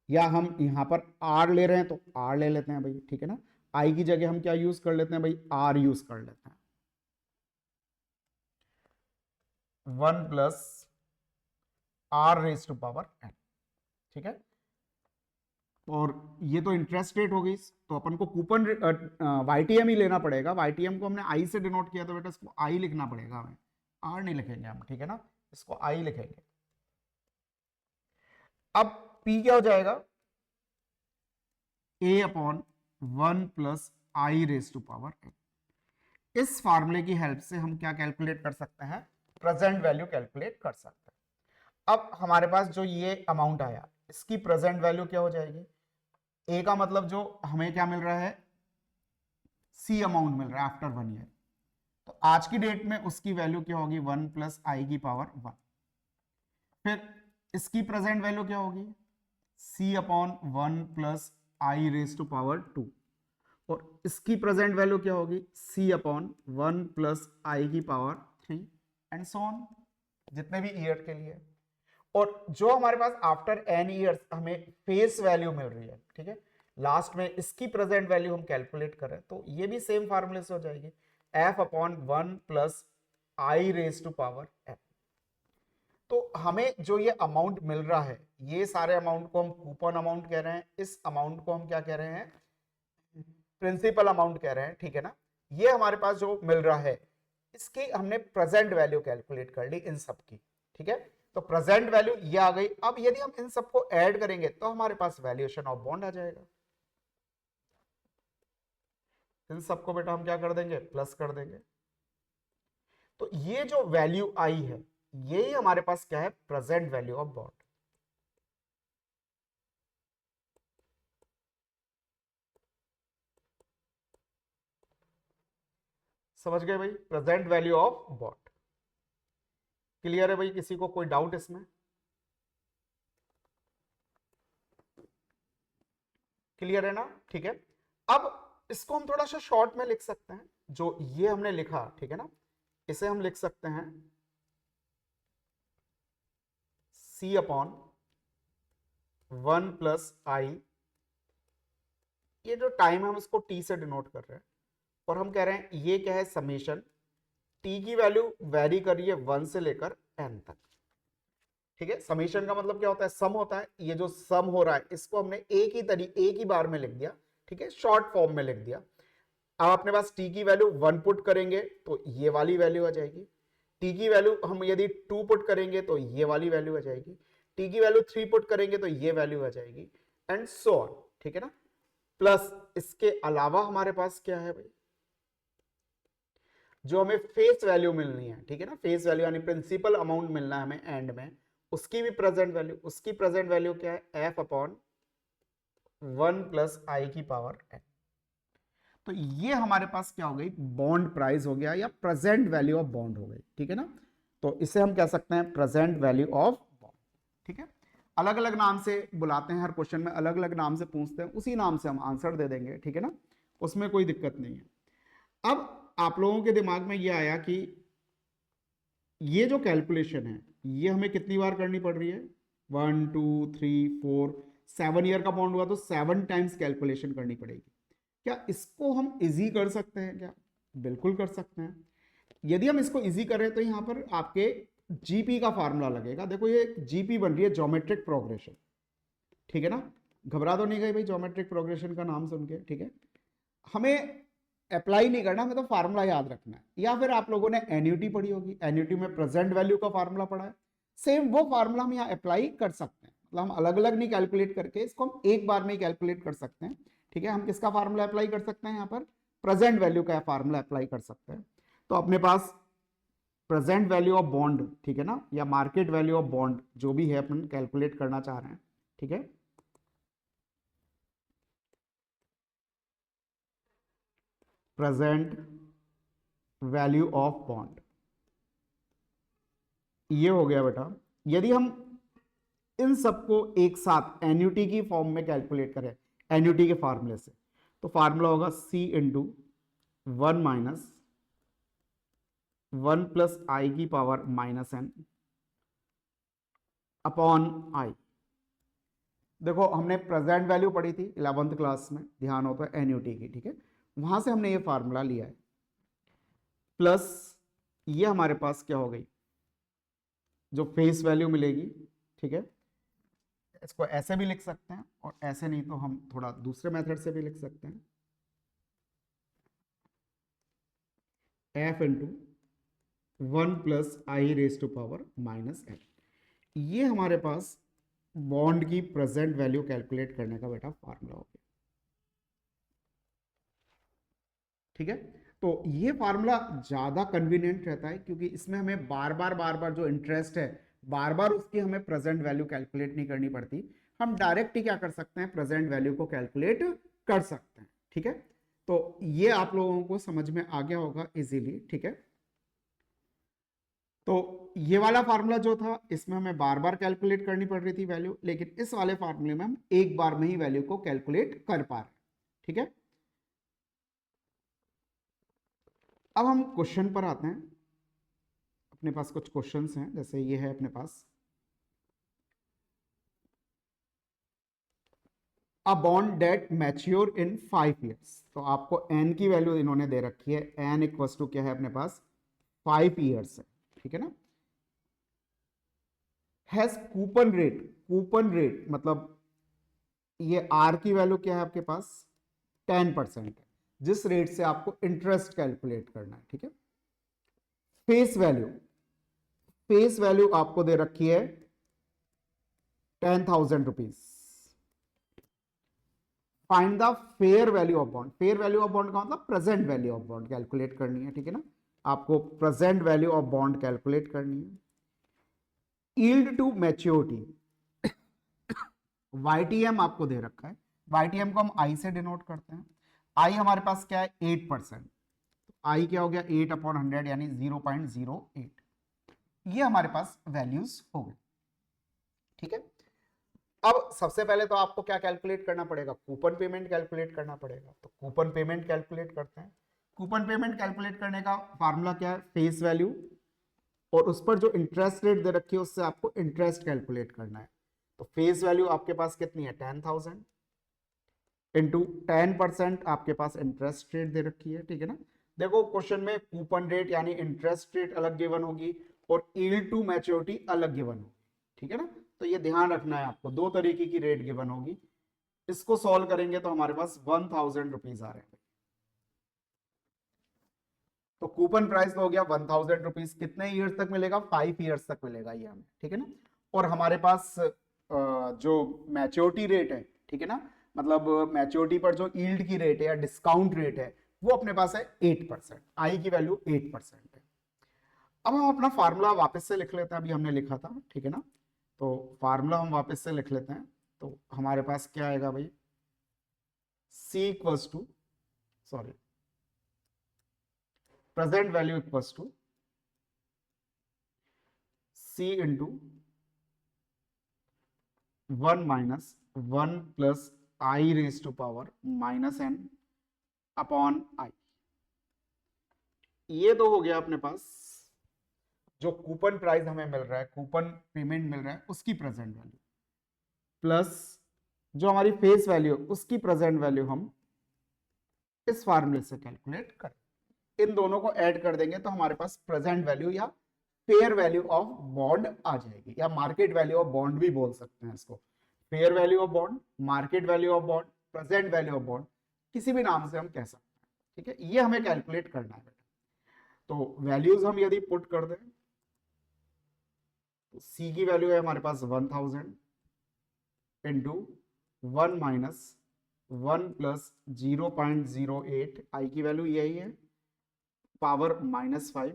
या हम यहां पर आर ले रहे हैं तो आर ले लेते हैं भाई, ठीक है ना, आई की जगह हम क्या यूज कर लेते हैं भाई, आर यूज कर लेते हैं, 1 plus R raise to power n, ठीक है। और ये तो इंटरेस्ट रेट हो गई, तो अपन को कूपन वाईटीएम ही लेना पड़ेगा, वाईटीएम को हमने आई से डिनोट किया तो बेटा इसको आई लिखना पड़ेगा हमें, आर नहीं लिखेंगे हम, ठीक है ना, इसको आई लिखेंगे। अब P क्या हो जाएगा, A upon 1 plus I raise to power n। इस फार्मूले की हेल्प से हम क्या कैलकुलेट कर सकते हैं, प्रेजेंट वैल्यू कैलकुलेट कर सकते हैं। अब हमारे पास जो ये अमाउंट आया इसकी प्रेजेंट वैल्यू क्या हो जाएगी, ए का मतलब जो हमें क्या मिल रहा है, सी अमाउंट मिल रहा है आफ्टर 1 ईयर, तो आज की डेट में उसकी वैल्यू क्या होगी, 1 प्लस आई की पावर 1। फिर इसकी प्रेजेंट वैल्यू क्या होगी, C upon 1 plus I raise to power 2, और इसकी प्रेजेंट वैल्यू क्या होगी, सी अपॉन 1 प्लस आई की पावर 3 एंड सो ऑन, जितने भी ईयर के लिए। और जो हमारे पास आफ्टर n ईयर्स हमें फेस वैल्यू मिल रही है, ठीक है, लास्ट में इसकी प्रेजेंट वैल्यू हम कैलकुलेट करें तो ये भी सेम फार्मूले से हो जाएगी, f upon 1 plus I raise to power n। तो हमें जो ये अमाउंट मिल रहा है, ये सारे अमाउंट को हम कूपन अमाउंट कह रहे हैं, इस अमाउंट को हम क्या कह रहे हैं, प्रिंसिपल अमाउंट कह रहे हैं, ठीक है ना। ये हमारे पास जो मिल रहा है इसकी हमने प्रेजेंट वैल्यू कैलकुलेट कर ली इन सब की, ठीक है, तो प्रेजेंट वैल्यू ये आ गई। अब यदि हम इन सबको ऐड करेंगे तो हमारे पास वैल्यूएशन ऑफ बॉन्ड आ जाएगा, इन सबको बेटा हम क्या कर देंगे, प्लस कर देंगे। तो ये जो वैल्यू आई है यही हमारे पास क्या है, प्रेजेंट वैल्यू ऑफ बॉन्ड। समझ गए भाई, present value of bond. Clear है भाई, किसी को कोई डाउट इसमें, क्लियर है ना, ठीक है। अब इसको हम थोड़ा सा शॉर्ट में लिख सकते हैं, जो ये हमने लिखा, ठीक है ना, इसे हम लिख सकते हैं C अपॉन 1 प्लस आई, ये जो टाइम है हम इसको T से डिनोट कर रहे हैं, और हम कह रहे हैं ये क्या है, समेशन, T की वैल्यू वेरी कर रही है 1 से लेकर n तक, ठीक है। समेशन का मतलब क्या होता है, सम होता है, ये जो सम हो रहा है इसको हमने एक ही बार में लिख दिया, ठीक है, शॉर्ट फॉर्म में लिख दिया। अब अपने पास T की वैल्यू 1 पुट करेंगे तो ये वाली वैल्यू आ जाएगी, T की वैल्यू हम यदि 2 पुट करेंगे तो ये वाली वैल्यू आ जाएगी, T की वैल्यू 3 पुट करेंगे तो ये वैल्यू आ जाएगी, एंड सो ऑन, ठीक है ना। प्लस इसके अलावा हमारे पास क्या है भाई, जो हमें फेस वैल्यू मिलनी है, ठीक है ना, फेस वैल्यू यानी प्रिंसिपल अमाउंट मिलना है हमें एंड में, उसकी भी प्रेजेंट वैल्यू, उसकी प्रेजेंट वैल्यू क्या है, f अपॉन 1 प्लस आई की पावर n। तो ये हमारे पास क्या हो गई, बॉन्ड प्राइस हो गया या प्रेजेंट वैल्यू ऑफ बॉन्ड हो गई, ठीक है ना। तो इसे हम कह सकते हैं प्रेजेंट वैल्यू ऑफ बॉन्ड। ठीक है, अलग अलग नाम से बुलाते हैं, हर क्वेश्चन में अलग अलग नाम से पूछते हैं, उसी नाम से हम आंसर दे देंगे, ठीक है ना, उसमें कोई दिक्कत नहीं है। अब आप लोगों के दिमाग में ये आया कि ये जो कैलकुलेशन है ये हमें कितनी बार करनी पड़ रही है, 1 2 3 4 7 ईयर का बॉन्ड हुआ तो 7 टाइम्स कैलकुलेशन करनी पड़ेगी। क्या इसको हम इजी कर सकते हैं क्या? बिल्कुल कर सकते हैं। यदि हम इसको इजी करें तो यहां पर आपके जीपी का फार्मूला लगेगा। देखो ये जीपी बन रही है, ज्योमेट्रिक प्रोग्रेशन, ठीक है ना, घबरा तो नहीं गई भाई ज्योमेट्रिक प्रोग्रेशन का नाम सुन के, ठीक है। हमें अप्लाई नहीं करना, हमें तो फार्मूला याद रखना है। या फिर आप लोगों ने एन्युटी पढ़ी होगी, एन्युटी में प्रेजेंट वैल्यू का फार्मूला पढ़ा है, सेम वो फार्मूला हम यहाँ अप्लाई कर सकते हैं। मतलब हम अलग अलग नहीं कैलकुलेट करके, इसको हम एक बार में ही कैलकुलेट कर सकते हैं, ठीक है। हम किसका फार्मूला अप्लाई कर सकते हैं यहाँ पर? प्रेजेंट वैल्यू का फार्मूला अप्लाई कर सकते हैं। तो अपने पास प्रेजेंट वैल्यू ऑफ बॉन्ड, ठीक है ना, या मार्केट वैल्यू ऑफ बॉन्ड, जो भी है अपन कैलकुलेट करना चाह रहे हैं, ठीक है। प्रेजेंट वैल्यू ऑफ बॉन्ड, ये हो गया बेटा। यदि हम इन सबको एक साथ एन्युटी की फॉर्म में कैलकुलेट करें, एन्युटी के फार्मूले से, तो फार्मूला होगा C इंटू 1 माइनस 1 प्लस आई की power minus n upon I. देखो हमने प्रेजेंट वैल्यू पढ़ी थी 11th क्लास में, ध्यान हो तो एन्युटी की, ठीक है, वहां से हमने ये फार्मूला लिया है, प्लस ये हमारे पास क्या हो गई, जो फेस वैल्यू मिलेगी, ठीक है। इसको ऐसे भी लिख सकते हैं और ऐसे नहीं तो हम थोड़ा दूसरे मेथड से भी लिख सकते हैं, F into 1 plus I raise to power minus N. ये हमारे पास बॉन्ड की प्रेजेंट वैल्यू कैलकुलेट करने का बेटा फार्मूला हो गया, ठीक है। तो ये फार्मूला ज्यादा कन्वीनियंट रहता है, क्योंकि इसमें हमें बार बार जो इंटरेस्ट है, बार बार उसकी हमें प्रेजेंट वैल्यू कैलकुलेट नहीं करनी पड़ती। हम डायरेक्ट ही क्या कर सकते हैं, प्रेजेंट वैल्यू को कैलकुलेट कर सकते हैं, ठीक है। तो ये आप लोगों को समझ में आ गया होगा इजीली, ठीक है। तो ये वाला फार्मूला जो था, इसमें हमें बार बार कैलकुलेट करनी पड़ रही थी वैल्यू, लेकिन इस वाले फार्मूले में हम एक बार में ही वैल्यू को कैलकुलेट कर पा रहे हैं, ठीक है। अब हम क्वेश्चन पर आते हैं। अपने पास कुछ क्वेश्चंस हैं, जैसे ये है अपने पास, a bond date mature in 5 years. तो आपको एन की वैल्यू इन्होंने दे रखी है, एन इक्वल्स टू क्या है अपने पास, 5 ईयर्स है, ठीक है ना। हैज कूपन रेट मतलब ये आर की वैल्यू क्या है आपके पास, 10% है, जिस रेट से आपको इंटरेस्ट कैलकुलेट करना है, ठीक है। फेस वैल्यू आपको दे रखी है 10,000 rupees. Find the fair value of bond. Fair value of bond का मतलब present value of bond calculate करनी है, ठीक है ना। आपको present value of bond calculate करनी है। यील्ड टू मैच्योरिटी, YTM आपको दे रखा है, YTM को हम आई से डिनोट करते हैं। आई हमारे पास क्या है, 8%, आई क्या हो गया, 8/100 यानी 0.08। ये हमारे पास वैल्यूज हो गई, ठीक है। अब सबसे पहले तो आपको क्या कैलकुलेट करना पड़ेगा, कूपन पेमेंट कैलकुलेट करना पड़ेगा। तो कूपन पेमेंट कैलकुलेट करते हैं। कूपन पेमेंट कैलकुलेट करने का फार्मूला क्या है, फेस वैल्यू, और उस पर जो इंटरेस्ट रेट दे रखी है उससे आपको इंटरेस्ट कैलकुलेट करना है। तो फेस वैल्यू आपके पास कितनी है, 10,000 इंटू 10% आपके पास इंटरेस्ट रेट दे रखी है, ठीक है ना। देखो क्वेश्चन में कूपन रेट यानी इंटरेस्ट रेट अलग गिवन होगी और यील्ड टू मैच्योरिटी अलग गिवन होगी, ठीक है ना। तो ये ध्यान रखना है आपको, दो तरीके की रेट गिवन होगी। इसको सॉल्व करेंगे तो हमारे पास 1,000 रुपीज आ रहे हैं। तो कूपन प्राइस तो हो गया 1,000 रुपीज, कितने ईयर्स तक मिलेगा, 5 ईयर्स तक मिलेगा ये हमें, ठीक है ना। और हमारे पास जो मैच्योरिटी रेट है, ठीक है ना, मतलब मैच्योरिटी पर जो यील्ड की रेट है या डिस्काउंट रेट है, वो अपने पास है 8%, आई की वैल्यू 8% है। अब हम अपना फार्मूला वापस से लिख लेते हैं, अभी हमने लिखा था, ठीक है ना। तो फार्मूला हम वापस से लिख लेते हैं। तो हमारे पास क्या आएगा भाई, C equals to, sorry, present value equals to C into 1 minus 1 plus I raise to power minus N upon I. ये तो हो गया अपने पास जो कूपन प्राइस हमें मिल रहा है, कूपन पेमेंट मिल रहा है, उसकी प्रेजेंट वैल्यू प्लस जो हमारी फेस वैल्यू उसकी प्रेजेंट वैल्यू हम इस फार्मूले से कैलकुलेट करें। इन दोनों को ऐड कर देंगे तो हमारे पास प्रेजेंट वैल्यू या फेयर वैल्यू ऑफ बॉन्ड आ जाएगी, या मार्केट वैल्यू ऑफ बॉन्ड भी बोल सकते हैं इसको। Fair value of bond, market value of bond, present value of bond, किसी भी नाम से हम कह सकते हैं। ठीक है, ये हमें कैलकुलेट करना है बेटा। तो वैल्यूज हम यदि पुट कर दें तो सी की वैल्यू है हमारे पास 1000 इंटू 1 माइनस 1 प्लस 0.08, आई की वैल्यू यही है, पावर -5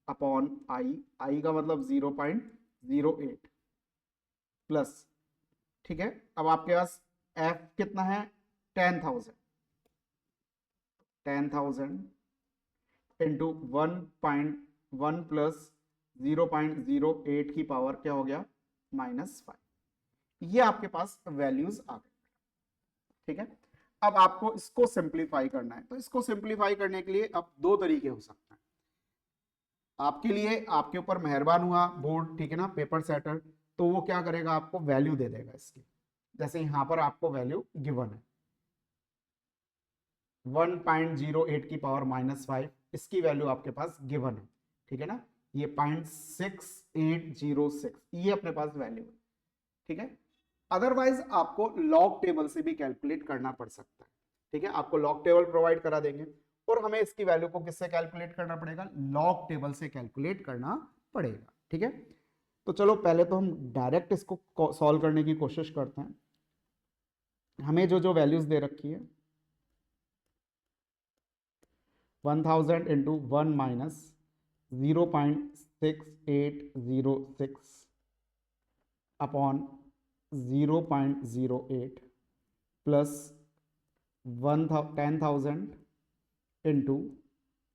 अपॉन आई का मतलब 0.08 प्लस। ठीक है, अब आपके पास एफ कितना है 10,000 इंटू 1.1 प्लस 0.08 की पावर क्या हो गया -5। ये आपके पास वैल्यूज आ गए। ठीक है, अब आपको इसको सिंप्लीफाई करना है। तो इसको सिंप्लीफाई करने के लिए अब दो तरीके हो सकते हैं आपके लिए। आपके ऊपर मेहरबान हुआ बोर्ड, ठीक है ना, पेपर सेटर, तो वो क्या करेगा, आपको वैल्यू दे देगा इसकी। जैसे यहां पर आपको वैल्यू गिवन है 1.08 की पावर -5, इसकी वैल्यू आपके पास गिवन है। ठीक है ना, ये 0.6806 ये अपने पास वैल्यू है। ठीक है, अदरवाइज आपको लॉग टेबल से भी कैलकुलेट करना पड़ सकता है। ठीक है, आपको लॉग टेबल प्रोवाइड करा देंगे और हमें इसकी वैल्यू को किससे कैलकुलेट करना पड़ेगा, लॉग टेबल से कैलकुलेट करना पड़ेगा। ठीक है, तो चलो पहले तो हम डायरेक्ट इसको सॉल्व करने की कोशिश करते हैं। हमें जो जो वैल्यूज दे रखी है 1000 into 1 minus 0.6806 upon 0.08 plus 10,000 into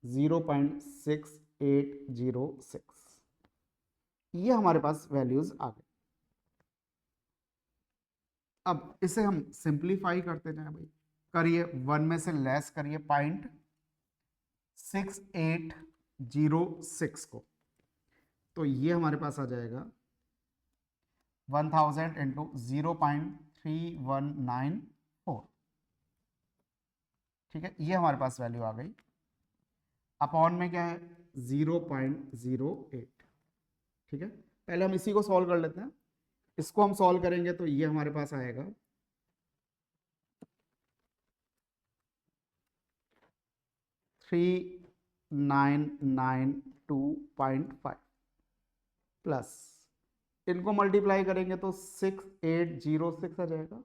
0.6806, ये हमारे पास वैल्यूज आ गए। अब इसे हम सिंप्लीफाई करते जाए भाई, करिए 1 में से लेस करिए 0.6806 को, तो ये हमारे पास आ जाएगा 1000 इंटू 0.3194। ठीक है, ये हमारे पास वैल्यू आ गई। अपॉन में क्या है 0.08। ठीक है, पहले हम इसी को सॉल्व कर लेते हैं। इसको हम सॉल्व करेंगे तो ये हमारे पास आएगा 3992.5 प्लस इनको मल्टीप्लाई करेंगे तो 6806 आ जाएगा।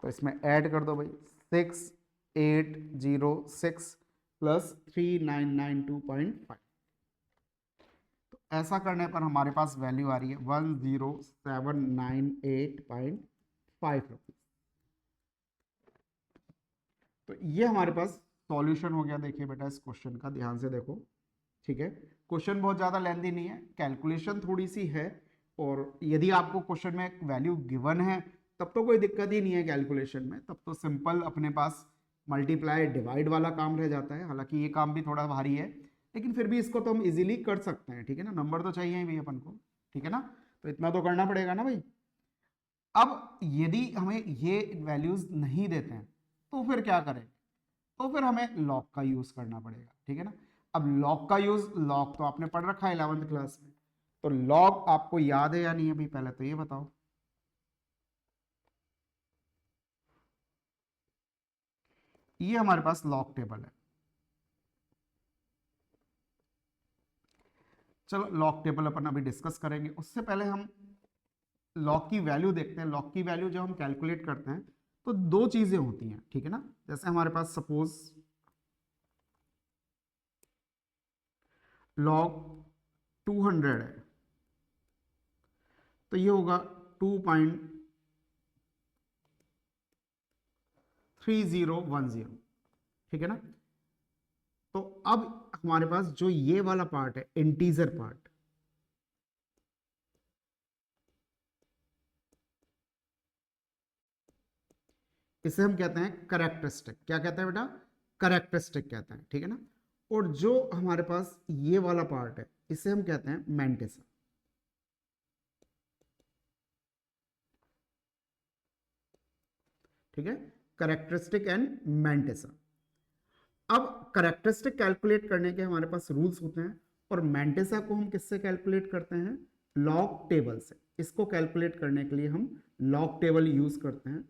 तो इसमें ऐड कर दो भाई 6806 प्लस 3992.5। तो ऐसा करने पर हमारे पास वैल्यू आ रही है 10798.5 रुपीज। तो ये हमारे पास सॉल्यूशन हो गया। देखिए बेटा इस क्वेश्चन का ध्यान से देखो। ठीक है, क्वेश्चन बहुत ज़्यादा लेंथी नहीं है, कैलकुलेशन थोड़ी सी है, और यदि आपको क्वेश्चन में वैल्यू गिवन है तब तो कोई दिक्कत ही नहीं है कैलकुलेशन में, तब तो सिंपल अपने पास मल्टीप्लाई डिवाइड वाला काम रह जाता है। हालांकि ये काम भी थोड़ा भारी है, लेकिन फिर भी इसको तो हम इजीली कर सकते हैं। ठीक है ना, नंबर तो चाहिए ही भाई अपन को। ठीक है ना, तो इतना तो करना पड़ेगा ना भाई। अब यदि हमें ये वैल्यूज नहीं देते हैं तो फिर क्या करें, तो फिर हमें लॉग का यूज करना पड़ेगा। ठीक है ना, अब लॉग का यूज, लॉग तो आपने पढ़ रखा है 11th क्लास में, तो लॉग आपको याद है या नहीं है भाई, पहले तो ये बताओ। ये हमारे पास लॉग टेबल है। चलो लॉग टेबल अपन अभी डिस्कस करेंगे, उससे पहले हम लॉग की वैल्यू देखते हैं। लॉग की वैल्यू जब हम कैलकुलेट करते हैं तो दो चीजें होती हैं। ठीक है ना, जैसे हमारे पास सपोज लॉग 200 है, तो ये होगा 2.3010। ठीक है ना, तो अब हमारे पास जो ये वाला पार्ट है इंटीजर पार्ट, इसे हम कहते हैं करेक्टरिस्टिक। क्या कहते हैं बेटा? करेक्टरिस्टिक कहते हैं, ठीक है ना। और जो हमारे पास ये वाला पार्ट है इसे हम कहते हैं मैंटिसा, ठीक है, करेक्टरिस्टिक एंड मैंटिसा। अब करेक्टरिस्टिक कैलकुलेट करने के हमारे पास रूल्स होते हैं, और मैंटिसा को हम किससे कैलकुलेट करते हैं? लॉग टेबल से। इसको कैलकुलेट करने के लिए हम लॉग टेबल यूज करते हैं।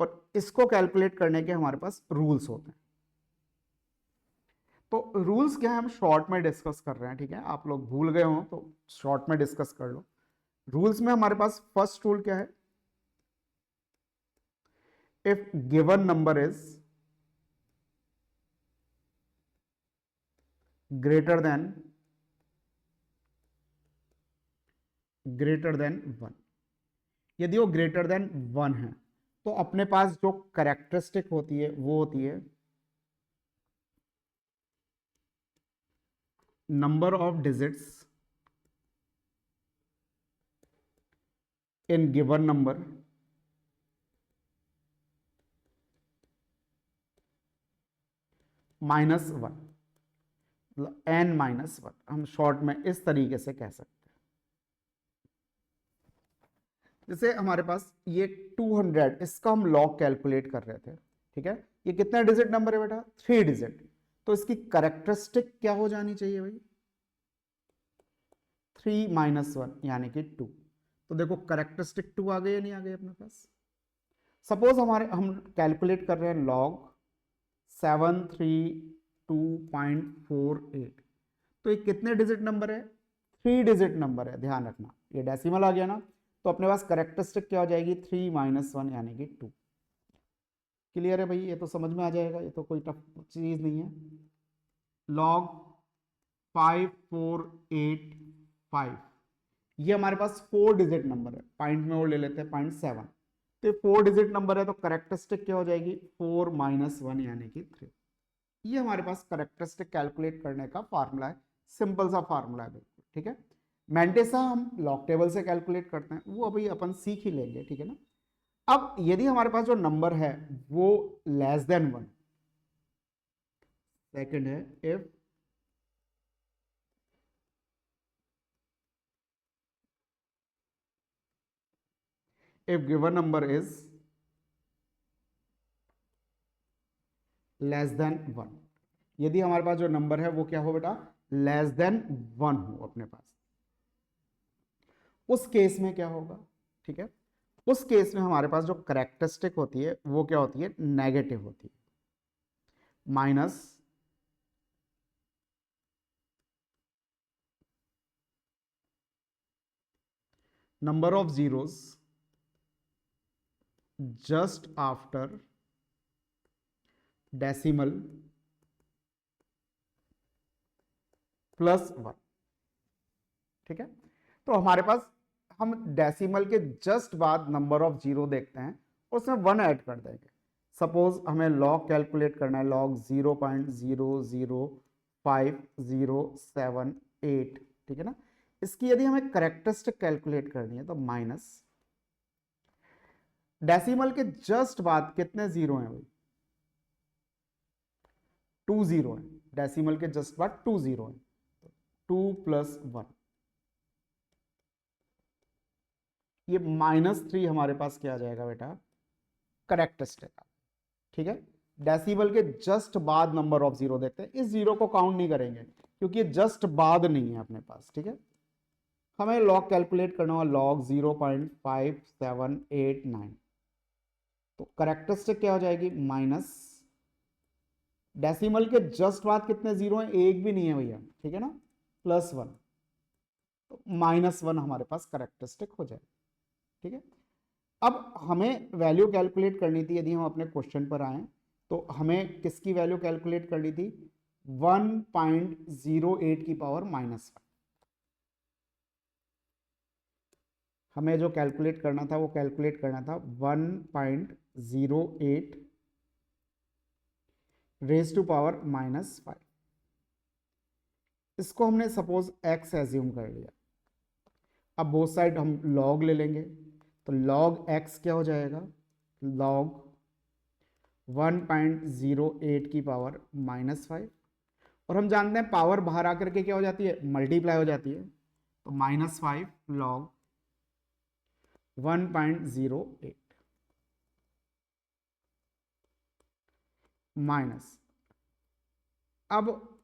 और इसको कैलकुलेट करने के हमारे पास रूल्स होते हैं। तो रूल्स क्या है हम शॉर्ट में डिस्कस कर रहे हैं, ठीक है। आप लोग भूल गए हो तो शॉर्ट में डिस्कस कर लो। रूल्स में हमारे पास फर्स्ट रूल क्या है? If given number is greater than 1, यदि वो ग्रेटर देन 1 है तो अपने पास जो करेक्टरिस्टिक होती है वो होती है number of digits in given number -1, मतलब n-1। हम शॉर्ट में इस तरीके से कह सकते हैं। जैसे हमारे पास ये 200, इसका हम लॉग कैलकुलेट कर रहे थे, ठीक है। ये कितना डिजिट नंबर है बेटा? 3 डिजिट। तो इसकी करेक्टरिस्टिक क्या हो जानी चाहिए भाई? 3 - 1 यानी कि 2। तो देखो करेक्टरिस्टिक 2 आ गई या नहीं आ गई अपने पास? सपोज हम कैलकुलेट कर रहे हैं लॉग 732.48। तो ये कितने डिजिट नंबर है? 3 डिजिट नंबर है, ध्यान रखना। ये डेसिमल आ गया ना, तो अपने पास करेक्टरिस्टिक क्या हो जाएगी? 3 - 1 यानी कि 2। क्लियर है भाई? ये तो समझ में आ जाएगा, ये तो कोई टफ चीज नहीं है। लॉग 5485, ये हमारे पास 4 डिजिट नंबर है, पॉइंट में वो ले लेते हैं 0.7। तो ये 4 डिजिट नंबर है, तो करेक्टरिस्टिक क्या हो जाएगी? 4 - 1 यानी कि 3। ये हमारे पास करेक्टरिस्टिक कैलकुलेट करने का फार्मूला है, सिंपल सा फार्मूला है बिल्कुल, ठीक है। मैंटिसा हम लॉग टेबल से कैलकुलेट करते हैं, वो अभी अपन सीख ही लेंगे, ठीक है ना। अब यदि हमारे पास जो नंबर है वो लेस देन 1, सेकंड है if given number is less than 1, यदि हमारे पास जो नंबर है वो क्या हो बेटा? लेस देन 1 हो अपने पास, उस केस में क्या होगा? ठीक है, उस केस में हमारे पास जो करेक्टरिस्टिक होती है वो क्या होती है? नेगेटिव होती है, minus number of zeros just after decimal +1, ठीक है। तो हमारे पास हम डेसिमल के जस्ट बाद नंबर ऑफ जीरो देखते हैं, उसमें 1 ऐड कर देंगे। सपोज हमें लॉग कैलकुलेट करना है, लॉग 0.005078, ठीक है ना। इसकी यदि हमें करेक्टरिस्टिक कैलकुलेट करनी है तो माइनस डेसिमल के जस्ट बाद कितने जीरो हैं भाई? 2 जीरो है, डेसिमल के जस्ट बाद 2 जीरो है, 2 + 1, ये -3 हमारे पास क्या आ जाएगा बेटा? करेक्टरिस्टिक, ठीक है। डेसिमल के जस्ट बाद नंबर ऑफ जीरो देखते हैं, इस जीरो को काउंट नहीं करेंगे क्योंकि ये जस्ट बाद नहीं है अपने पास, ठीक है। हमें लॉग कैलकुलेट करना होगा, लॉग 0.5789, तो करेक्टरिस्टिक क्या हो जाएगी? माइनस डेसिमल के जस्ट बाद कितने जीरो हैं? एक भी नहीं है भैया, ठीक है ना, +1, तो -1 हमारे पास करेक्टरिस्टिक हो जाए, ठीक है। अब हमें वैल्यू कैलकुलेट करनी थी, यदि हम अपने क्वेश्चन पर आए तो हमें किसकी वैल्यू कैलकुलेट करनी थी? 1.08 की पावर -1। हमें जो कैलकुलेट करना था वो कैलकुलेट करना था 1.08 रेज टू पावर -5। इसको हमने सपोज x एज्यूम कर लिया। अब बोथ साइड हम लॉग ले लेंगे, तो लॉग x क्या हो जाएगा, लॉग 1.08 की पावर -5, और हम जानते हैं पावर बाहर आकर के क्या हो जाती है, मल्टीप्लाई हो जाती है, तो -5 लॉग 1.08 माइनस, अब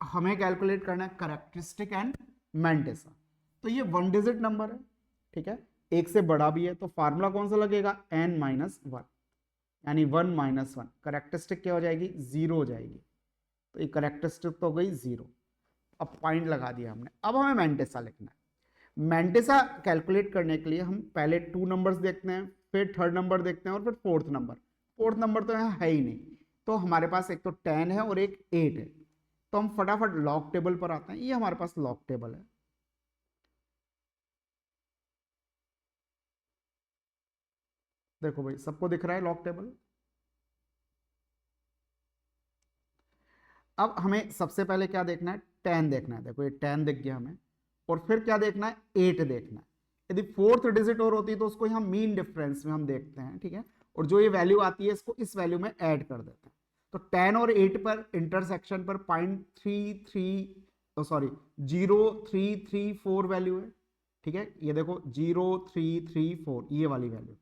हमें कैलकुलेट करना है करेक्टरिस्टिक एंड मैंटेसा। तो ये 1 डिजिट नंबर है, ठीक है, एक से बड़ा भी है, तो फार्मूला कौन सा लगेगा, n-1, यानी 1 - 1, करेक्टरिस्टिक क्या हो जाएगी, 0 हो जाएगी, तो ये करेक्टरिस्टिक तो हो गई 0। अब पॉइंट लगा दिया हमने, अब हमें मैंटेसा लिखना है। मैंटेसा कैलकुलेट करने के लिए हम पहले 2 नंबर्स देखते हैं, फिर थर्ड नंबर देखते हैं, और फिर फोर्थ नंबर तो यहाँ है ही नहीं, तो हमारे पास एक तो 10 है और एक 8 है, तो हम फटाफट लॉग टेबल पर आते हैं। ये हमारे पास लॉग टेबल है, देखो भाई सबको दिख रहा है लॉग टेबल। अब हमें सबसे पहले क्या देखना है, 10 देखना है, देखो ये 10 दिख गया हमें, और फिर क्या देखना है, 8 देखना है। यदि फोर्थ डिजिट और होती है तो उसको हम मीन डिफरेंस में हम देखते हैं, ठीक है, और जो ये वैल्यू आती है इसको इस वैल्यू में ऐड कर देते हैं। तो 10 और 8 पर इंटरसेक्शन पर 0.334 वैल्यू है, ठीक है, ये देखो 0.334 ये वाली वैल्यू,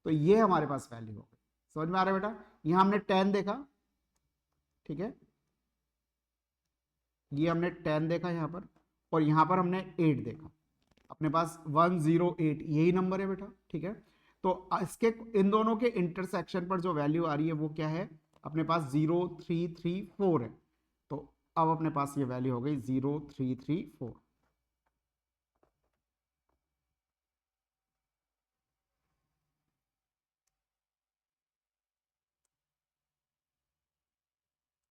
तो ये हमारे पास वैल्यू हो गई। समझ में आ रहा है बेटा, यहां हमने 10 देखा, ठीक है, ये हमने 10 देखा यहां पर, और यहां पर हमने 8 देखा, अपने पास 108 यही नंबर है बेटा, ठीक है। तो इसके इन दोनों के इंटरसेक्शन पर जो वैल्यू आ रही है वो क्या है, अपने पास 0334 है, तो अब अपने पास ये वैल्यू हो गई 0334।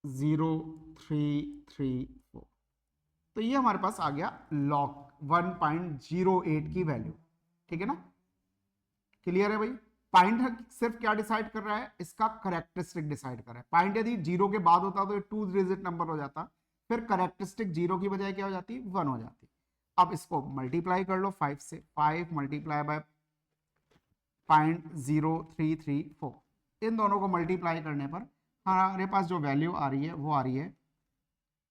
जीरो थ्री थ्री फोर, तो ये हमारे पास आ गया लॉग 1.08 की वैल्यू, ठीक है ना, क्लियर है भाई। पॉइंट सिर्फ क्या डिसाइड कर रहा है, इसका करेक्टरिस्टिक डिसाइड कर रहा है। पॉइंट यदि 0 के बाद होता तो ये 2 डिजिट नंबर हो जाता, फिर करेक्टरिस्टिक 0 की बजाय क्या हो जाती, 1 हो जाती। अब इसको मल्टीप्लाई कर लो 5 से, 5 मल्टीप्लाई बाय 0.0334, इन दोनों को मल्टीप्लाई करने पर हमारे पास जो वैल्यू आ रही है वो आ रही है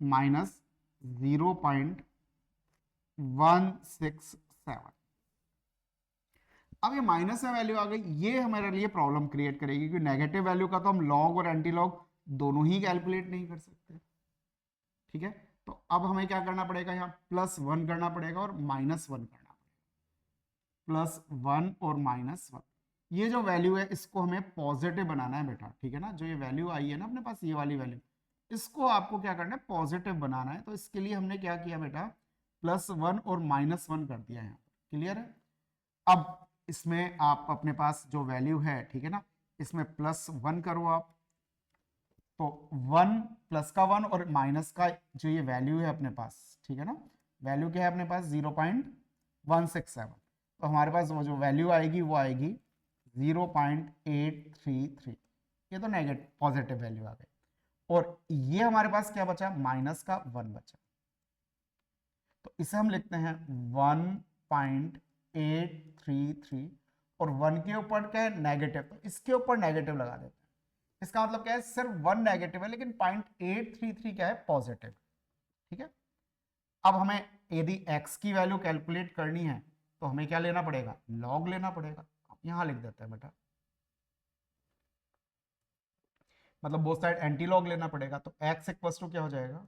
-0.167। अब ये माइनस में वैल्यू आ गई, ये हमारे लिए प्रॉब्लम क्रिएट करेगी, क्योंकि नेगेटिव वैल्यू का तो हम लॉग और एंटी लॉग दोनों ही कैलकुलेट नहीं कर सकते, ठीक है। तो अब हमें क्या करना पड़ेगा, यहाँ +1 करना पड़ेगा और -1 करना पड़ेगा, +1 और -1। ये जो वैल्यू है इसको हमें पॉजिटिव बनाना है बेटा, ठीक है ना, जो ये वैल्यू आई है ना अपने पास, ये वाली वैल्यू, इसको आपको क्या करना है, पॉजिटिव बनाना है। तो इसके लिए हमने क्या किया बेटा, +1 और -1 कर दिया यहाँ, क्लियर है। अब इसमें आप अपने पास जो वैल्यू है, ठीक है ना, इसमें +1 करो आप, तो 1 प्लस का 1 और माइनस का जो ये वैल्यू है अपने पास, ठीक है ना, वैल्यू क्या है अपने पास 0.167, तो हमारे पास वो जो वैल्यू आएगी वो आएगी 0.833, ये तो नेगेटिव पॉजिटिव वैल्यू आ गई, और ये हमारे पास क्या बचा, माइनस का 1 बचा, तो इसे हम लिखते हैं 1.833, और 1 के ऊपर क्या है, नेगेटिव, तो इसके ऊपर नेगेटिव लगा देते हैं। इसका मतलब क्या है, सिर्फ 1 नेगेटिव है लेकिन 0.833 क्या है, पॉजिटिव, ठीक है। अब हमें यदि x की वैल्यू कैलकुलेट करनी है तो हमें क्या लेना पड़ेगा, लॉग लेना पड़ेगा। यहां लिख देते हैं बेटा, मतलब बोथ साइड एंटी लॉग लेना पड़ेगा, तो x इक्वल टू क्या हो जाएगा,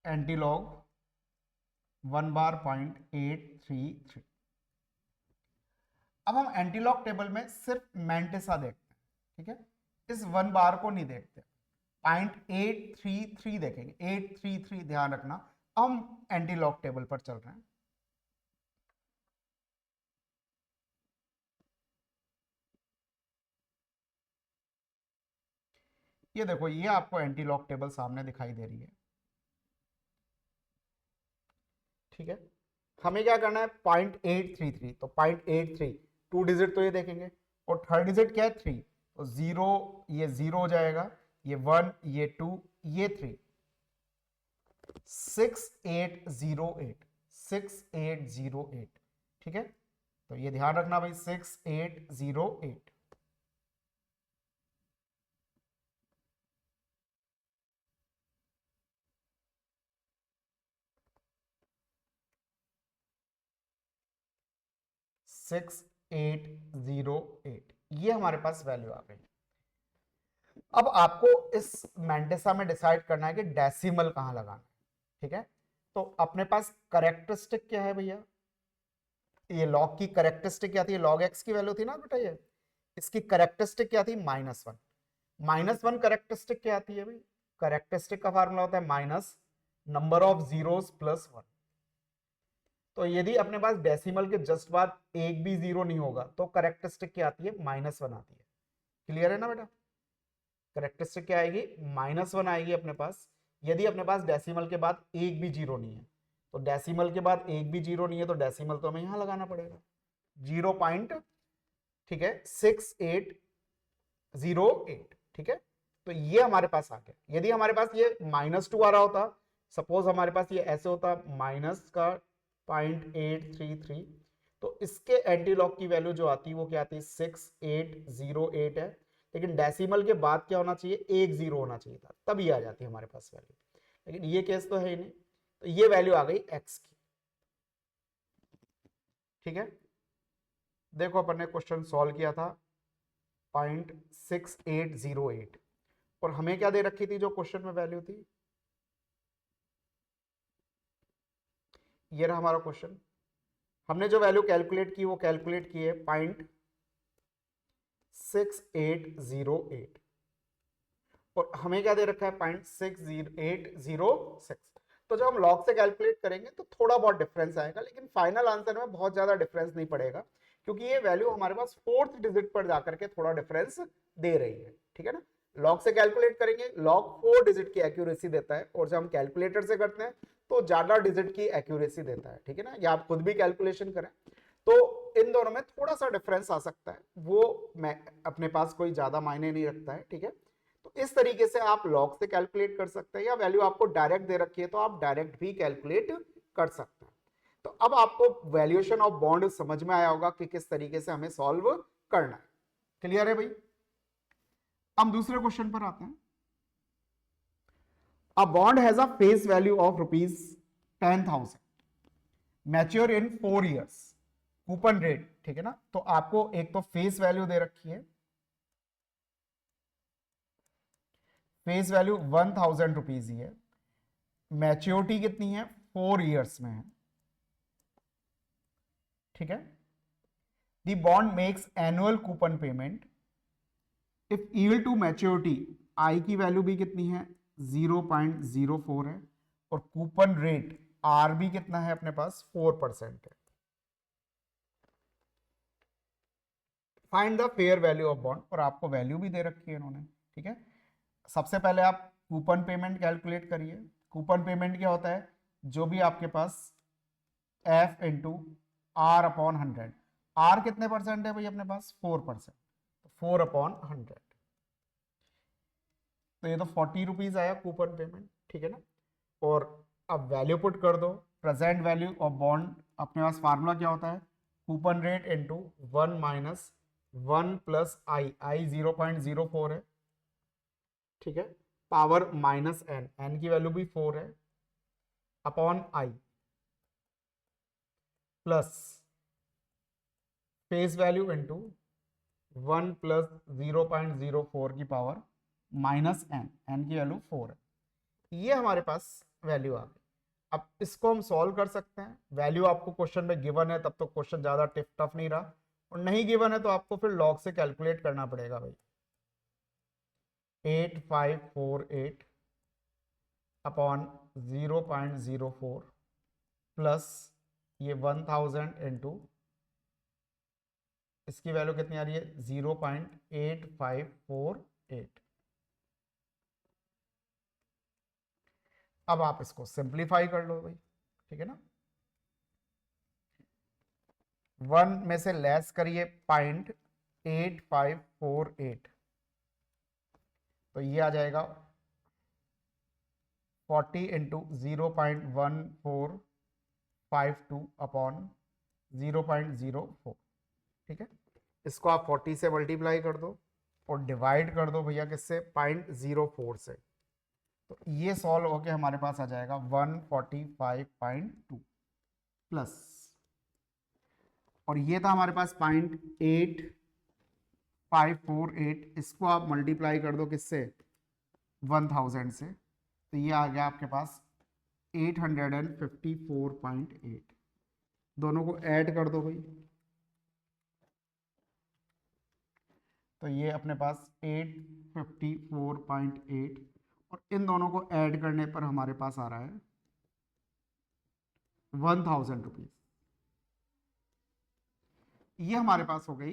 एंटी लॉग 1/0.833। अब हम एंटीलॉग टेबल में सिर्फ मैंटेसा देखते हैं, ठीक है, इस 1 बार को नहीं देखते, 0.833 देखेंगे, 833 ध्यान रखना, हम एंटीलॉग टेबल पर चल रहे हैं। ये देखो, ये आपको एंटीलॉग टेबल सामने दिखाई दे रही है, ठीक है। हमें क्या करना है, 0.833, तो 0.83 2 डिजिट तो ये देखेंगे, और थर्ड डिजिट क्या है 3, तो 0 ये 0 हो जाएगा, ये 1 ये 2 ये 3, 6808, 6808, ठीक है। तो ये ध्यान रखना भाई, 6808। सिक्स 6808, ये हमारे पास वैल्यू आ गई। अब आपको इस मैंडेसा में डिसाइड करना है कि डेसिमल कहां लगाना है, ठीक है। तो अपने पास करेक्टरिस्टिक क्या है भैया, ये लॉग की करेक्टरिस्टिक क्या थी, लॉग एक्स की वैल्यू थी ना बेटा, ये इसकी करेक्टरिस्टिक क्या थी, -1। -1 करेक्टरिस्टिक क्या आती है भाई, करेक्टरिस्टिक का फार्मूला होता है minus number of zeros plus 1। तो यदि अपने पास डेसिमल के जस्ट बाद एक भी जीरो नहीं होगा तो करेक्टरिस्टिक क्या आती है, -1 आती है। क्लियर है ना बेटा, करेक्टरिस्टिक क्या आएगी, -1 आएगी अपने पास, यदि अपने पास डेसिमल के बाद एक भी जीरो नहीं है। तो डेसिमल के बाद एक भी जीरो नहीं है तो डेसिमल तो हमें यहां लगाना पड़ेगा 0 पॉइंट, ठीक है, 6808, ठीक है। तो ये हमारे पास आ गया। यदि हमारे पास ये -2 आ रहा होता, सपोज हमारे पास ये ऐसे होता माइनस का 0.833, तो इसके एंटी लॉग की वैल्यू जो आती है वो क्या आती है, 6808 है। लेकिन डेसिमल के बाद क्या होना चाहिए, एक जीरो होना चाहिए था, तब ये आ जाती है हमारे पास वैल्यू। लेकिन ये केस तो है ही नहीं, तो ये वैल्यू आ गई एक्स की, ठीक है। देखो अपन ने क्वेश्चन सॉल्व किया था 0.6808, और हमें क्या दे रखी थी जो क्वेश्चन में वैल्यू थी, ये रहा हमारा क्वेश्चन। हमने जो वैल्यू कैलकुलेट की वो कैलकुलेट की है 0.6808, और हमें क्या दे रखा है 0.60806। तो जब हम लॉग से कैलकुलेट करेंगे तो थोड़ा बहुत डिफरेंस आएगा, लेकिन फाइनल आंसर में बहुत ज्यादा डिफरेंस नहीं पड़ेगा, क्योंकि ये वैल्यू हमारे पास फोर्थ डिजिट पर जाकर के थोड़ा डिफरेंस दे रही है, ठीक है ना। लॉग से कैलकुलेट करेंगे, लॉग 4 डिजिट की एक्यूरेसी देता है, और जब हम कैलकुलेटर से करते हैं तो ज्यादा डिजिट की एक्यूरेसी देता है, ठीक है ना। या आप खुद भी कैलकुलेशन करें तो इन दोनों में थोड़ा सा डिफरेंस आ सकता है, वो मैं अपने पास कोई ज्यादा मायने नहीं रखता है, ठीक है। तो इस तरीके से आप लॉग से कैलकुलेट कर सकते हैं, या वैल्यू आपको डायरेक्ट दे रखी है तो आप डायरेक्ट भी कैलकुलेट कर सकते हैं। तो अब आपको वैल्यूएशन ऑफ बॉन्ड समझ में आया होगा कि किस तरीके से हमें सॉल्व करना है। क्लियर है भाई। हम दूसरे क्वेश्चन पर आते हैं। A bond has a face value of ₹10,000, mature in 4 years, coupon rate, ठीक है ना। तो आपको एक तो फेस वैल्यू दे रखी है, फेस वैल्यू 1,000 रुपीज ही है, मैच्योरिटी कितनी है, 4 years में है, ठीक है। The bond makes annual coupon payment if yield to maturity, I की वैल्यू भी कितनी है, 0.04 है, और कूपन रेट आर भी कितना है अपने पास, 4% है। Find the fair value of bond, और आपको वैल्यू भी दे रखी है इन्होंने, ठीक है। सबसे पहले आप कूपन पेमेंट कैलकुलेट करिए। कूपन पेमेंट क्या होता है, जो भी आपके पास F into R upon 100, R कितने परसेंट है भाई अपने पास, 4%, 4/100, तो ये तो 40 रुपीज आया कूपन पेमेंट, ठीक है ना। और अब वैल्यू पुट कर दो, प्रेजेंट वैल्यू ऑफ बॉन्ड, अपने पास फार्मूला क्या होता है, coupon rate into 1 minus 1 plus I 0.04 है, ठीक है, पावर माइनस एन, एन की वैल्यू भी 4 है, upon I plus face value into 1 plus 0.04 की पावर माइनस एन, एन की वैल्यू 4 है। ये हमारे पास वैल्यू आ गई। अब इसको हम सॉल्व कर सकते हैं। वैल्यू आपको क्वेश्चन में गिवन है, तब तो क्वेश्चन ज्यादा टफ नहीं रहा, और नहीं गिवन है तो आपको फिर लॉग से कैलकुलेट करना पड़ेगा भाई। 8548 अपॉन 0.04 प्लस ये 1000 इंटू, इसकी वैल्यू कितनी आ रही है, 0.8548। अब आप इसको सिंप्लीफाई कर लो भाई, ठीक है ना। 1 में से लेस करिए 0.8548, तो ये आ जाएगा 40 इंटू 0.1452 अपॉन 0.04, ठीक है। इसको आप 40 से मल्टीप्लाई कर दो और डिवाइड कर दो भैया किससे, 0.04 से। तो ये सॉल्व होके हमारे पास आ जाएगा 145.2 प्लस, और ये था हमारे पास 0.8548, इसको आप मल्टीप्लाई कर दो किससे, 1000 से, तो ये आ गया आपके पास 854.8। दोनों को ऐड कर दो भाई, तो ये अपने पास 854.8, और इन दोनों को ऐड करने पर हमारे पास आ रहा है 1000 रुपीज। ये हमारे पास हो गई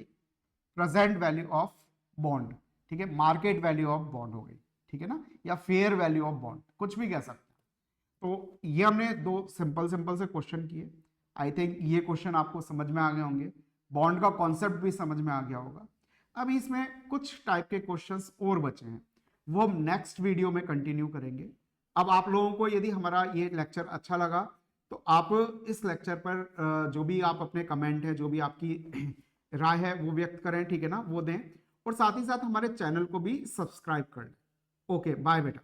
प्रेजेंट वैल्यू ऑफ बॉन्ड, ठीक है, मार्केट वैल्यू ऑफ बॉन्ड हो गई, ठीक है ना, या फेयर वैल्यू ऑफ बॉन्ड, कुछ भी कह सकते हैं। तो ये हमने दो सिंपल से क्वेश्चन किए। आई थिंक ये क्वेश्चन आपको समझ में आ गए होंगे, बॉन्ड का कॉन्सेप्ट भी समझ में आ गया होगा। अब इसमें कुछ टाइप के क्वेश्चंस और बचे हैं, वो हम नेक्स्ट वीडियो में कंटिन्यू करेंगे। अब आप लोगों को यदि हमारा ये लेक्चर अच्छा लगा तो आप इस लेक्चर पर जो भी आप अपने कमेंट है, जो भी आपकी राय है वो व्यक्त करें, ठीक है ना, वो दें, और साथ ही साथ हमारे चैनल को भी सब्सक्राइब कर लें। ओके, बाय बेटा।